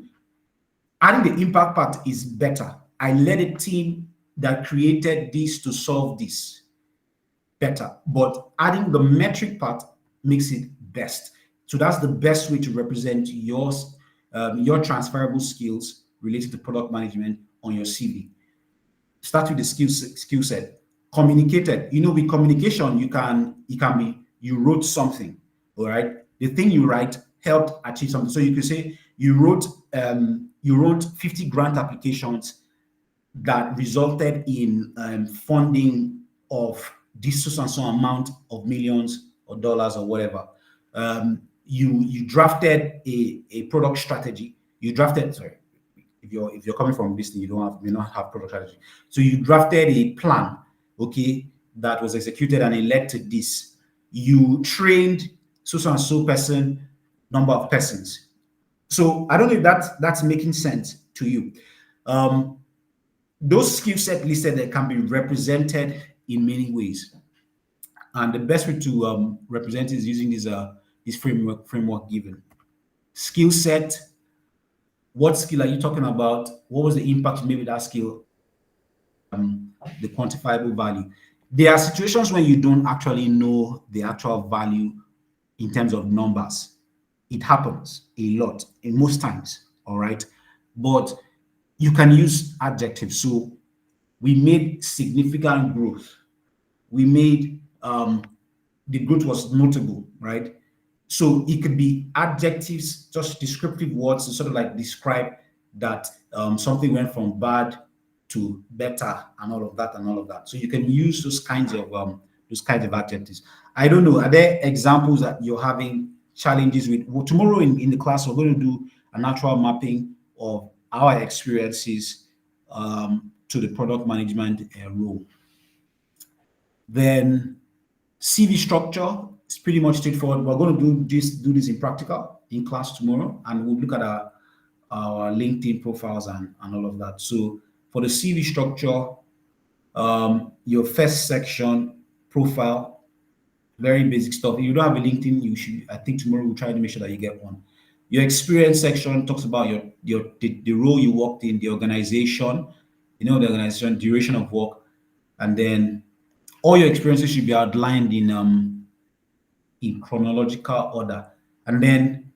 Adding the impact part is better. I led a team that created this to solve this. Better. But adding the metric part makes it best. So that's the best way to represent your transferable skills related to product management on your CV. Start with the skill set. Communicated. With communication, you wrote something, all right? The thing you write helped achieve something. So you could say you wrote 50 grant applications that resulted in funding of this so and so amount of millions or dollars or whatever. You drafted a product strategy. If you're coming from this thing, you may not have product strategy. So you drafted a plan, okay, that was executed and it led to this. You trained so and so person, number of persons. So I don't know if that's making sense to you. Those skill set listed that can be represented in many ways, and the best way to represent is using this framework given. Skill set. What skill are you talking about? What was the impact you made with that skill? The quantifiable value. There are situations when you don't actually know the actual value in terms of numbers. It happens a lot, in most times, all right? But you can use adjectives. So we made significant growth. We made, the growth was notable, right? So it could be adjectives, just descriptive words to sort of like describe that something went from bad to better and all of that. So you can use those kinds of adjectives. I don't know, are there examples that you're having challenges with? Well, tomorrow in the class, we're going to do a natural mapping of our experiences to the product management role. Then CV structure is pretty much straightforward. We're going to do this in practical in class tomorrow, and we'll look at our LinkedIn profiles and all of that. So for the CV structure, your first section, profile, very basic stuff. If you don't have a LinkedIn, you should. I think tomorrow we'll try to make sure that you get one. Your experience section talks about the role you worked in, the organization, the organization, duration of work, and then all your experiences should be outlined in chronological order, and then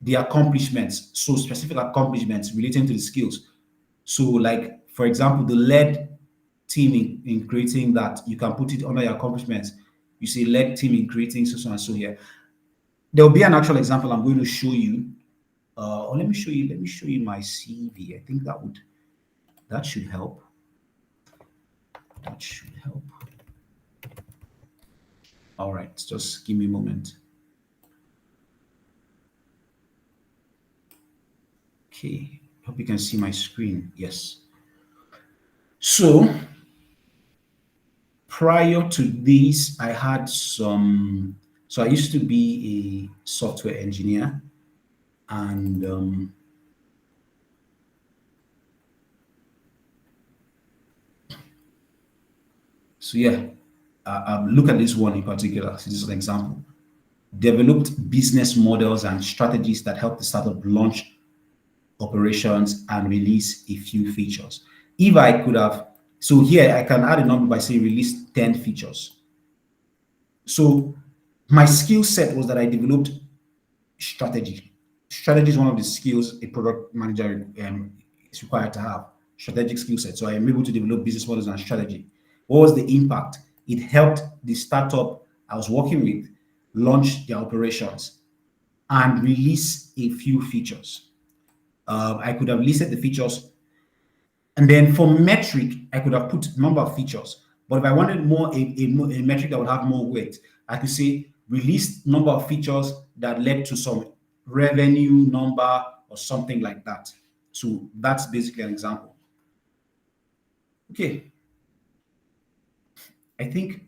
the accomplishments. So specific accomplishments relating to the skills. So, like for example, the led team in creating that, you can put it under your accomplishments. You say led team in creating so and so here. There will be an actual example I'm going to show you. Or let me show you my CV. I think that should help. That should help. All right, just give me a moment. Okay, hope you can see my screen. Yes. So prior to this, I had some. So I used to be a software engineer, and so yeah, look at this one in particular. This is an example. Developed business models and strategies that help the startup launch operations and release a few features. If I could have, so here I can add a number by saying release 10 features. So my skill set was that I developed strategy. Strategy is one of the skills a product manager is required to have. Strategic skill set. So I am able to develop business models and strategy. What was the impact? It helped the startup I was working with launch their operations and release a few features. I could have listed the features, and then for metric, I could have put number of features. But if I wanted a metric that would have more weight, I could say release number of features that led to some revenue number or something like that. So that's basically an example. Okay. I think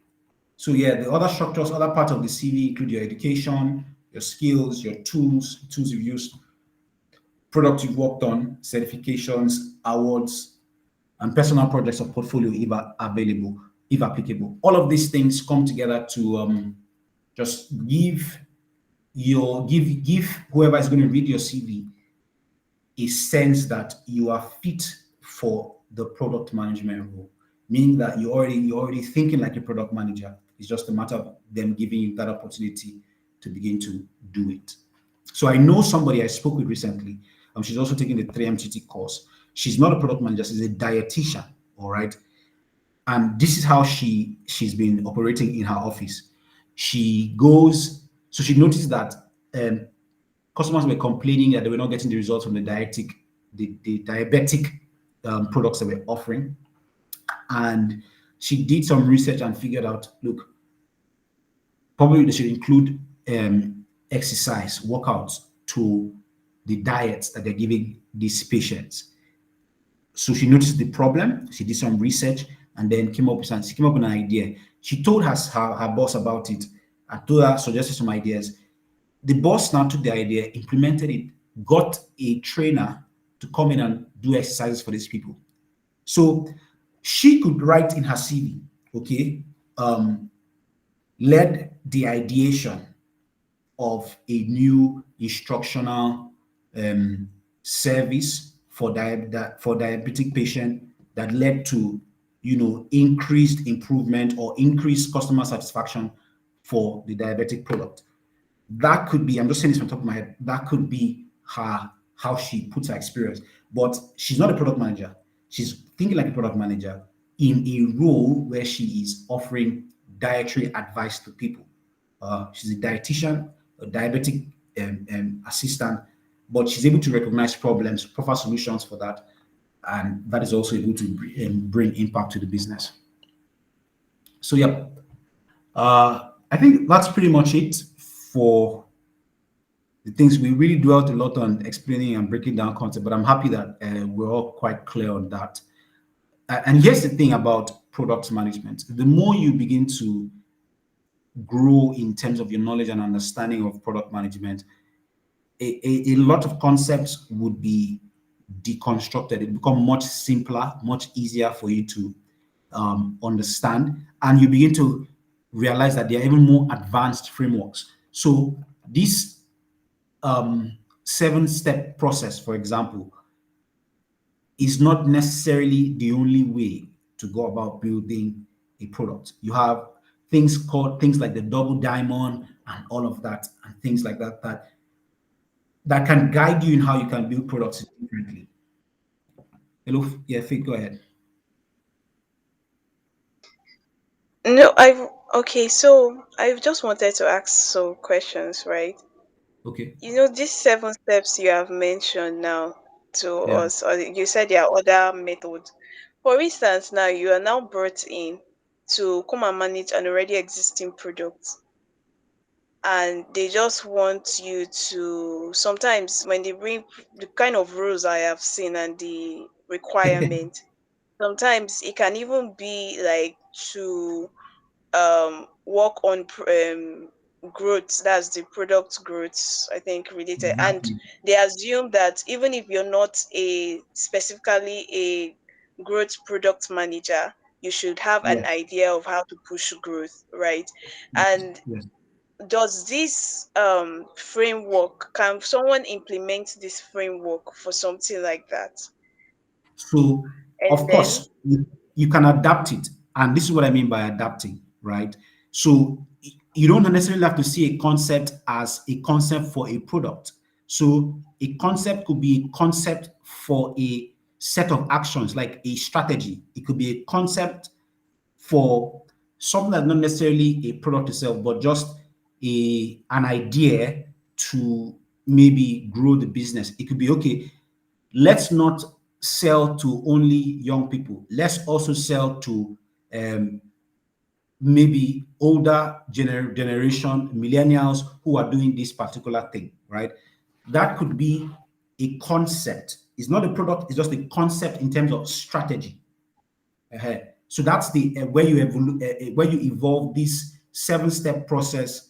so. Yeah, the other structures, other parts of the CV include your education, your skills, your tools you've used, products you've worked on, certifications, awards, and personal projects or portfolio if available, if applicable. All of these things come together to just give whoever is going to read your CV a sense that you are fit for the product management role, meaning that you're already thinking like a product manager. It's just a matter of them giving you that opportunity to begin to do it. So I know somebody I spoke with recently. She's also taking the 3MTT course. She's not a product manager, she's a dietitian, all right? And this is how she's been operating in her office. She noticed that customers were complaining that they were not getting the results from the diabetic products that we're offering. And she did some research and figured out, look, probably they should include exercise, workouts to the diets that they're giving these patients. So she noticed the problem, she did some research, and then came up with an idea. She told her boss about it, and told her, suggested some ideas. The boss now took the idea, implemented it, got a trainer to come in and do exercises for these people. So she could write in her CV, okay, led the ideation of a new instructional service for diabetic patient that led to increased improvement or increased customer satisfaction for the diabetic product. That could be, I'm just saying this from the top of my head, that could be how she puts her experience. But she's not a product manager. She's thinking like a product manager in a role where she is offering dietary advice to people. She's a dietitian, a diabetic assistant, but she's able to recognize problems, proffer solutions for that, and that is also able to bring impact to the business. So yeah, I think that's pretty much it for the things. We really dwelt a lot on explaining and breaking down content, but I'm happy that we're all quite clear on that. And here's the thing about product management. The more you begin to grow in terms of your knowledge and understanding of product management, a lot of concepts would be deconstructed. It become much simpler, much easier for you to understand, and you begin to realize that there are even more advanced frameworks. So this 7-step process, for example, is not necessarily the only way to go about building a product. You have things like the double diamond and all of that, and things like that can guide you in how you can build products differently. Hello, yeah, Faith, go ahead. No, I've okay. So I've just wanted to ask some questions, right? Okay. These 7 steps you have mentioned now to Yeah. us, or you said there are other methods. For instance, now you are now brought in to come and manage an already existing product, and they just want you to. Sometimes when they bring the kind of rules I have seen and the requirement, sometimes it can even be like to work on growth, that's the product growth, I think, related. And Exactly. they assume that even if you're not a specifically a growth product manager, you should have Yeah. an idea of how to push growth, right? And Yes. does this framework, can someone implement this framework for something like that? So, And of then course, you can adapt it. And this is what I mean by adapting, right? So, you don't necessarily have to see a concept as a concept for a product. So, a concept could be a concept for a set of actions, like a strategy. It could be a concept for something that's not necessarily a product itself, but just an idea to maybe grow the business. It could be, okay, let's not sell to only young people. Let's also sell to um, maybe older generation, millennials who are doing this particular thing, right? That could be a concept. It's not a product, it's just a concept in terms of strategy. So that's the where you evolve this 7-step process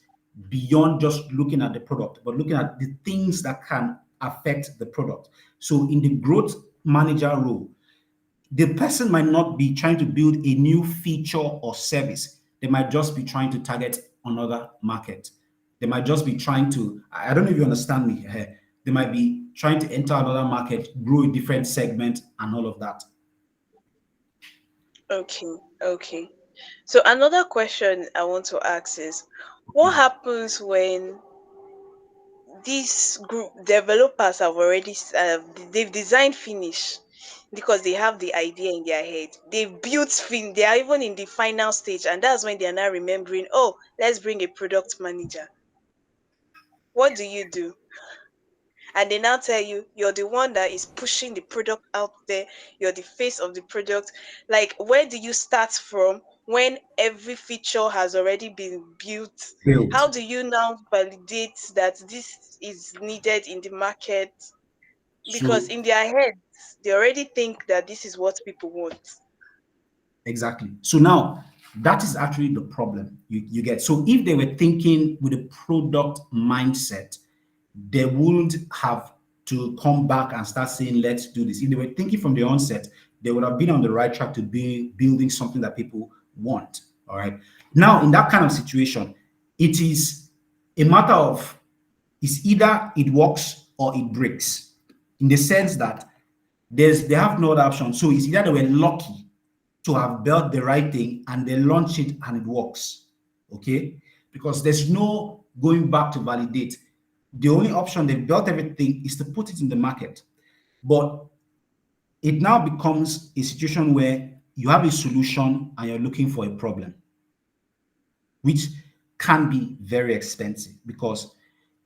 beyond just looking at the product, but looking at the things that can affect the product. So in the growth manager role, the person might not be trying to build a new feature or service. They might just be trying to target another market. They might just be trying to, I don't know if you understand me. They might be trying to enter another market, grow a different segment, and all of that. okay. So another question I want to ask is, what happens when these group developers have already they've designed finish, because they have the idea in their head, they've built they are even in the final stage, and that's when they are now remembering, oh, let's bring a product manager. What do you do? And they now tell you you're the one that is pushing the product out there, you're the face of the product. Like, where do you start from when every feature has already been built? Built. How do you now validate that this is needed in the market? Because So in their heads they already think that this is what people want. exactly. So now that is actually the problem you get. So if they were thinking with a product mindset, they wouldn't have to come back and start saying, let's do this. If they were thinking from the onset, they would have been on the right track to be building something that people want. All right. Now, in that kind of situation, it is a matter of, it's either it works or it breaks, in the sense that they have no other option. So it's either they were lucky to have built the right thing and they launch it and it works. Okay? Because there's no going back to validate. The only option, they've built everything, is to put it in the market. But it now becomes a situation where you have a solution and you're looking for a problem, which can be very expensive, because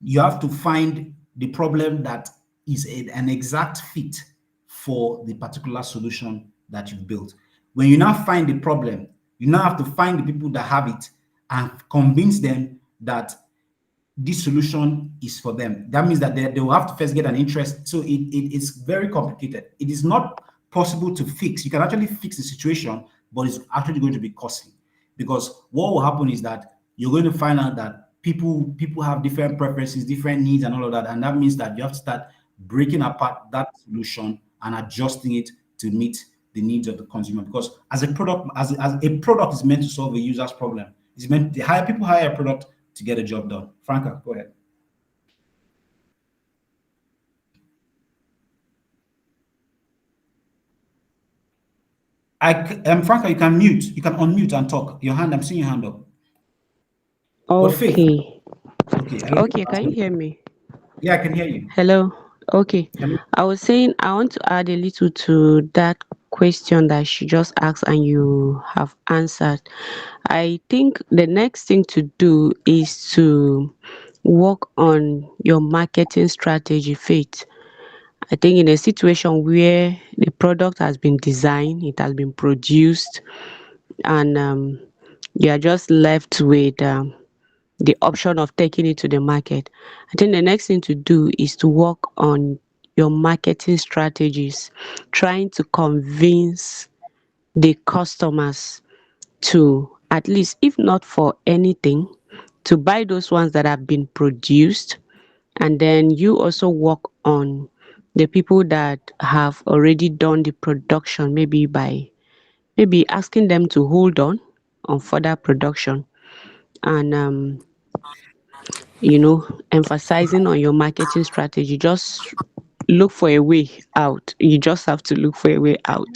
you have to find the problem that is an exact fit for the particular solution that you've built. When you now find the problem, you now have to find the people that have it and convince them that this solution is for them. That means that they will have to first get an interest. So it's very complicated. It is not possible to fix. You can actually fix the situation, but it's actually going to be costly, because what will happen is that you're going to find out that people have different preferences, different needs, and all of that, and that means that you have to start breaking apart that solution and adjusting it to meet the needs of the consumer. Because as a product, as a product is meant to solve a user's problem, it's meant to hire people hire a product to get a job done. Franca, go ahead. Franca, you can mute. You can unmute and talk. Your hand, I'm seeing your hand up. But Faith, Okay. okay, Okay, can you hear me? yeah, I can hear you. Hello. Okay. Hello? I was saying I want to add a little to that question that she just asked and you have answered. I think the next thing to do is to work on your marketing strategy, Faith. I think in a situation where the product has been designed, it has been produced, and you are just left with the option of taking it to the market. I think the next thing to do is to work on your marketing strategies, trying to convince the customers to, at least if not for anything, to buy those ones that have been produced. And then you also work on the people that have already done the production, maybe by maybe asking them to hold on further production, and emphasizing on your marketing strategy. Just look for a way out. You just have to look for a way out,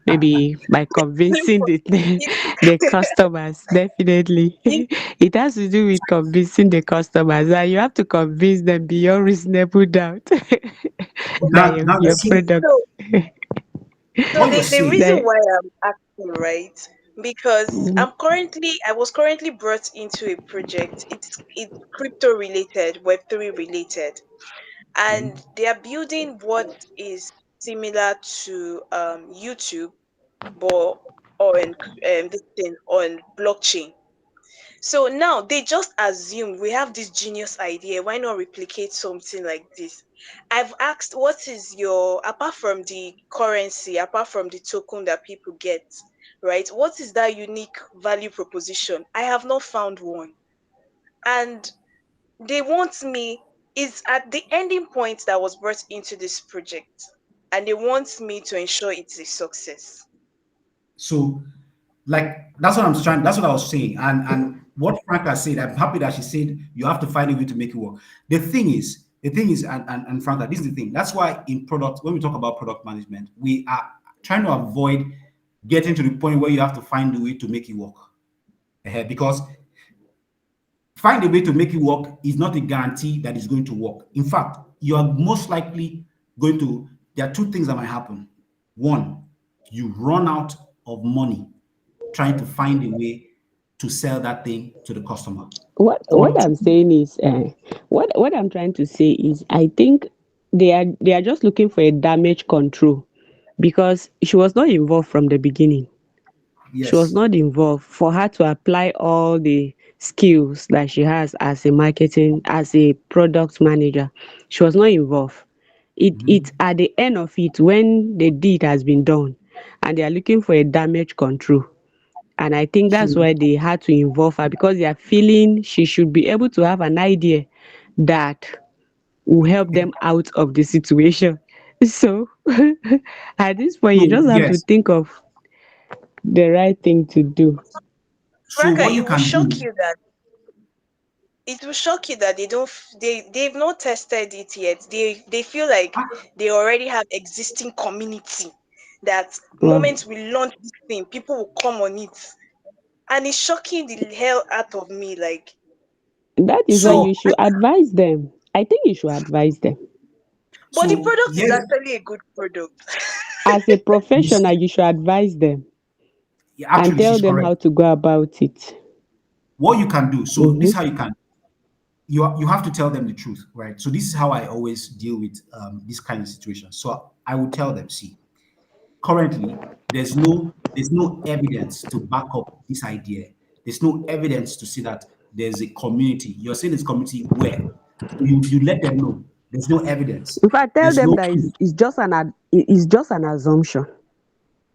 maybe by convincing the customers. Definitely, it has to do with convincing the customers, and you have to convince them beyond reasonable doubt that Now you your see product. So, so what you're the saying. reason that, why I'm asking, right? Because Mhm. I was currently brought into a project. It's crypto related, Web3 related, Mhm. and they are building what is similar to YouTube, but on this thing on blockchain. So now they just assume we have this genius idea. Why not replicate something like this? I've asked, what is your, apart from the currency, apart from the token that people get, right? What is that unique value proposition? I have not found one. And they want me, is at the ending point that was brought into this project. And they want me to ensure it's a success. So, like that's what I was saying. And what Franca said, I'm happy that she said you have to find a way to make it work. The thing is, and Franca, this is the thing. That's why in product, when we talk about product management, we are trying to avoid getting to the point where you have to find a way to make it work. Because find a way to make it work is not a guarantee that it's going to work. In fact, you are most likely going to, there are two things that might happen. One, you run out of money trying to find a way to sell that thing to the customer. What Or I'm saying is, what I'm trying to say is, I think they are just looking for a damage control, because she was not involved from the beginning. She was yes. not involved for her to apply all the skills that she has as a marketing, as a product manager. She was not involved. It's Mhm. at the end of it, when the deed has been done, and they are looking for a damage control. And I think that's So why they had to involve her, because they are feeling she should be able to have an idea that will help them out of the situation. So at this point, you so just have to yes. think of the right thing to do. So Franca, what you can do, it will shock you that they've not tested it yet. They feel like ah, they already have existing community, that Well, moment we launch this thing, people will come on it. And it's shocking the hell out of me. Like, that is why so you should advise them. I think you should advise them. but the so product is yes, actually a good product. As a you professional, see, you should advise them yeah, and actually tell she's them correct. how to go about it. What you can do, so this Mhm. is how you can, you have to tell them the truth, right? So this is how I always deal with this kind of situation. So I would tell them, see, currently there's no evidence to back up this idea. There's no evidence to see that there's a community. You're saying this community where? So you let them know there's no evidence. If I tell There's them no that proof. it's just an assumption,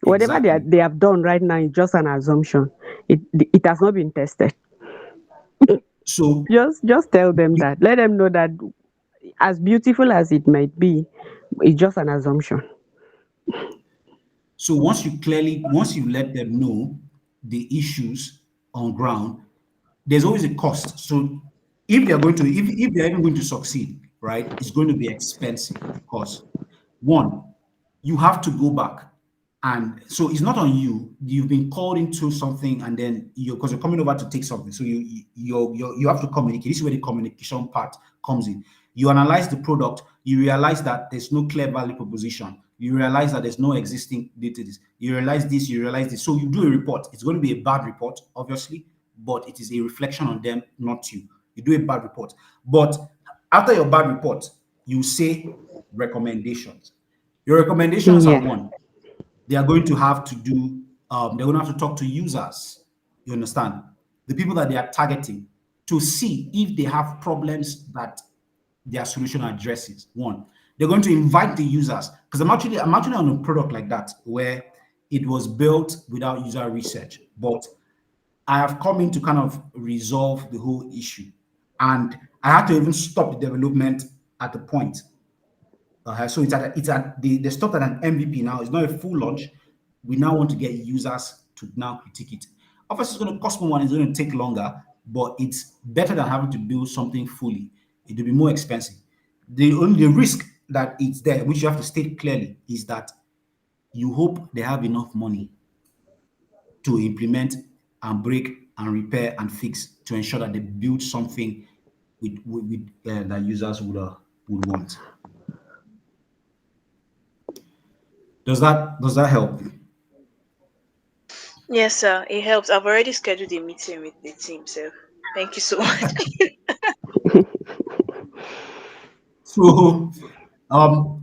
whatever Exactly. they have done right now is just an assumption. It has not been tested. So Just tell them that. Let them know that as beautiful as it might be, it's just an assumption. So once you let them know the issues on ground, there's always a cost. So if they're even going to succeed, right, it's going to be expensive because one, you have to go back. And so it's not on you. You've been called into something, and then because you're coming over to take something. So you have to communicate. This is where the communication part comes in. You analyze the product, you realize that there's no clear value proposition. You realize that there's no existing data. You realize this, you realize this. So you do a report. It's going to be a bad report, obviously, but it is a reflection on them, not you. You do a bad report. But after your bad report, you say recommendations. Your recommendations are Yeah. one, they are going to have to do, they're going to have to talk to users, you understand? The people that they are targeting to see if they have problems that their solution addresses. One, they're going to invite the users because I'm actually on a product like that where it was built without user research, but I have come in to kind of resolve the whole issue. And I had to even stop the development at the point. So they stopped at an MVP now. It's not a full launch. We now want to get users to now critique it. Obviously, it's going to cost more money. It's going to take longer, but it's better than having to build something fully. It will be more expensive. The risk that it's there, which you have to state clearly, is that you hope they have enough money to implement and break and repair and fix to ensure that they build something that users would want. Does that help? Yes, sir. It helps. I've already scheduled a meeting with the team, so thank you so much. So, um,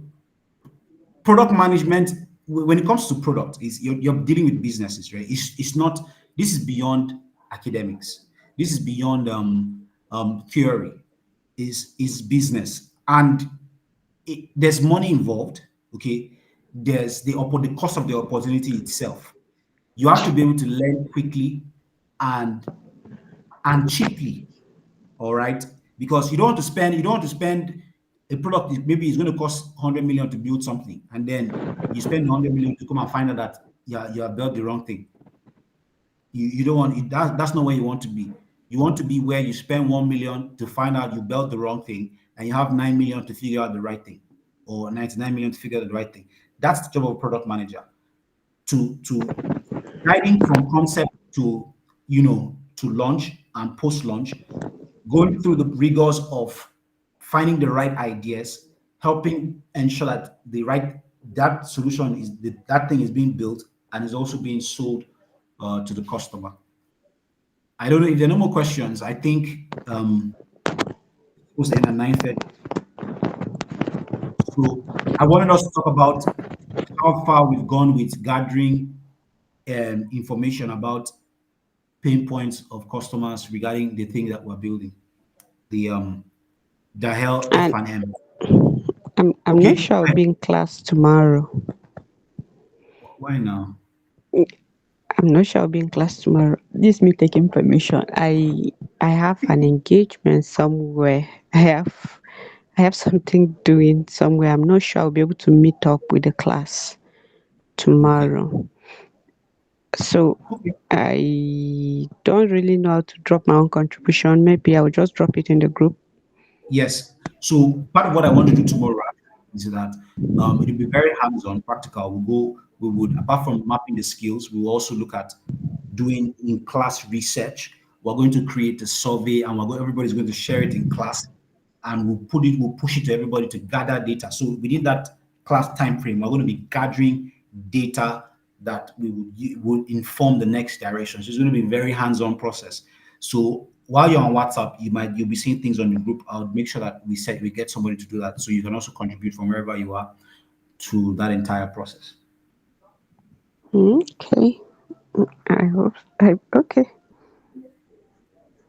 product management, when it comes to product, is you're dealing with businesses, right? It's not. This is beyond academics. This is beyond theory. Is business, and there's money involved. Okay, there's the cost of the opportunity itself. You have to be able to learn quickly and cheaply. All right, because you don't want to spend a product maybe it's going to cost 100 million to build something, and then you spend 100 million to come and find out that you have built the wrong thing. You don't want it. That's not where you want to be. You want to be where you spend 1 million to find out you built the wrong thing, and you have 9 million to figure out the right thing, or 99 million to figure out the right thing. That's the job of a product manager, to guiding from concept to to launch and post launch, going through the rigors of finding the right ideas, helping ensure that that solution that thing is being built and is also being sold to the customer. I don't know if there are no more questions. I think it was in at 9:30. So I wanted us to talk about how far we've gone with gathering information about pain points of customers regarding the thing that we're building, the Dahel And F&M. I'm not Okay, sure I'll be in class tomorrow. why now? I'm not sure I'll be in class tomorrow. This is me taking permission. I have an engagement somewhere. I have something doing somewhere. I'm not sure I'll be able to meet up with the class Okay, tomorrow. So okay. I don't really know how to drop my own contribution. Maybe I'll just drop it in the group. Yes. So part of what I want to do tomorrow is that it'll be very hands-on, practical. We would, apart from mapping the skills, we will also look at doing in-class research. We're going to create a survey, and everybody's going to share it in class, and we'll push it to everybody to gather data. So within that class time frame, we're going to be gathering data that will inform the next direction. So it's going to be a very hands-on process. So while you're on WhatsApp, you'll be seeing things on the group. I'll make sure that we get somebody to do that, so you can also contribute from wherever you are to that entire process. Okay. I hope. Okay.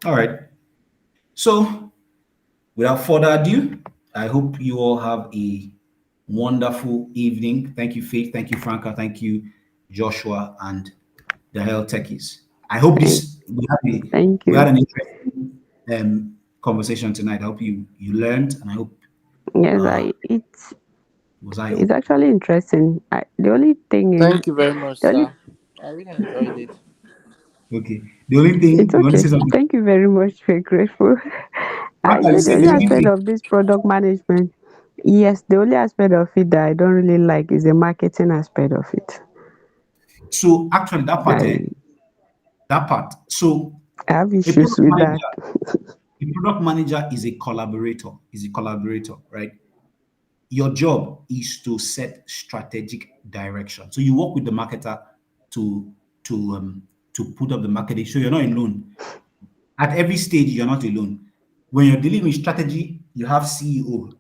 All right. So without further ado, I hope you all have a wonderful evening. Thank you, Faith. Thank you, Franca. Thank you, Joshua, and the Hell Techies. I hope Thank, we thank had you. an interesting conversation tonight. I hope you learned, and I hope Yes, uh, I it's it was eye it's opening. actually interesting. The only thing is Thank you very much, the only sir. I really enjoyed it. Okay. The only it's thing you want to okay. say something. Thank you very much. We're grateful. Right, The say only the only aspect thing. of this product management, yes, the only aspect of it that I don't really like is the marketing aspect of it. So actually, I that part. So I have a issues product with that. manager, a product manager is a collaborator. Right? Your job is to set strategic direction. So you work with the marketer to to um to put up the marketing. So you're not alone. At every stage, you're not alone. When you're dealing with strategy, you have CEO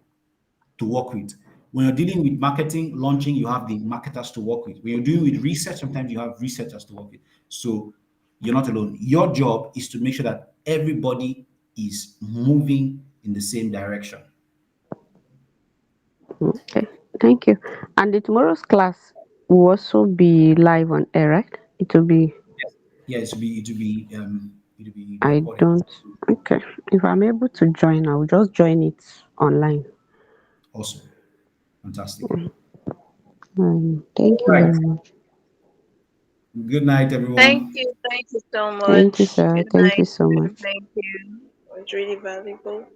to work with. When you're dealing with marketing, launching, you have the marketers to work with. When you're dealing with research, sometimes you have researchers to work with. So you're not alone. Your job is to make sure that everybody is moving in the same direction. Okay, thank you. And the tomorrow's class will also be live on air, right? It will be. Yeah, it will be I recorded. don't. Okay, if I'm able to join, I'll just join it online. Awesome. Fantastic. Thank All you right. very much. Good night, everyone. Thank you so Thank you, much. sir. Good Thank you night. so And much. thank you. It was really valuable.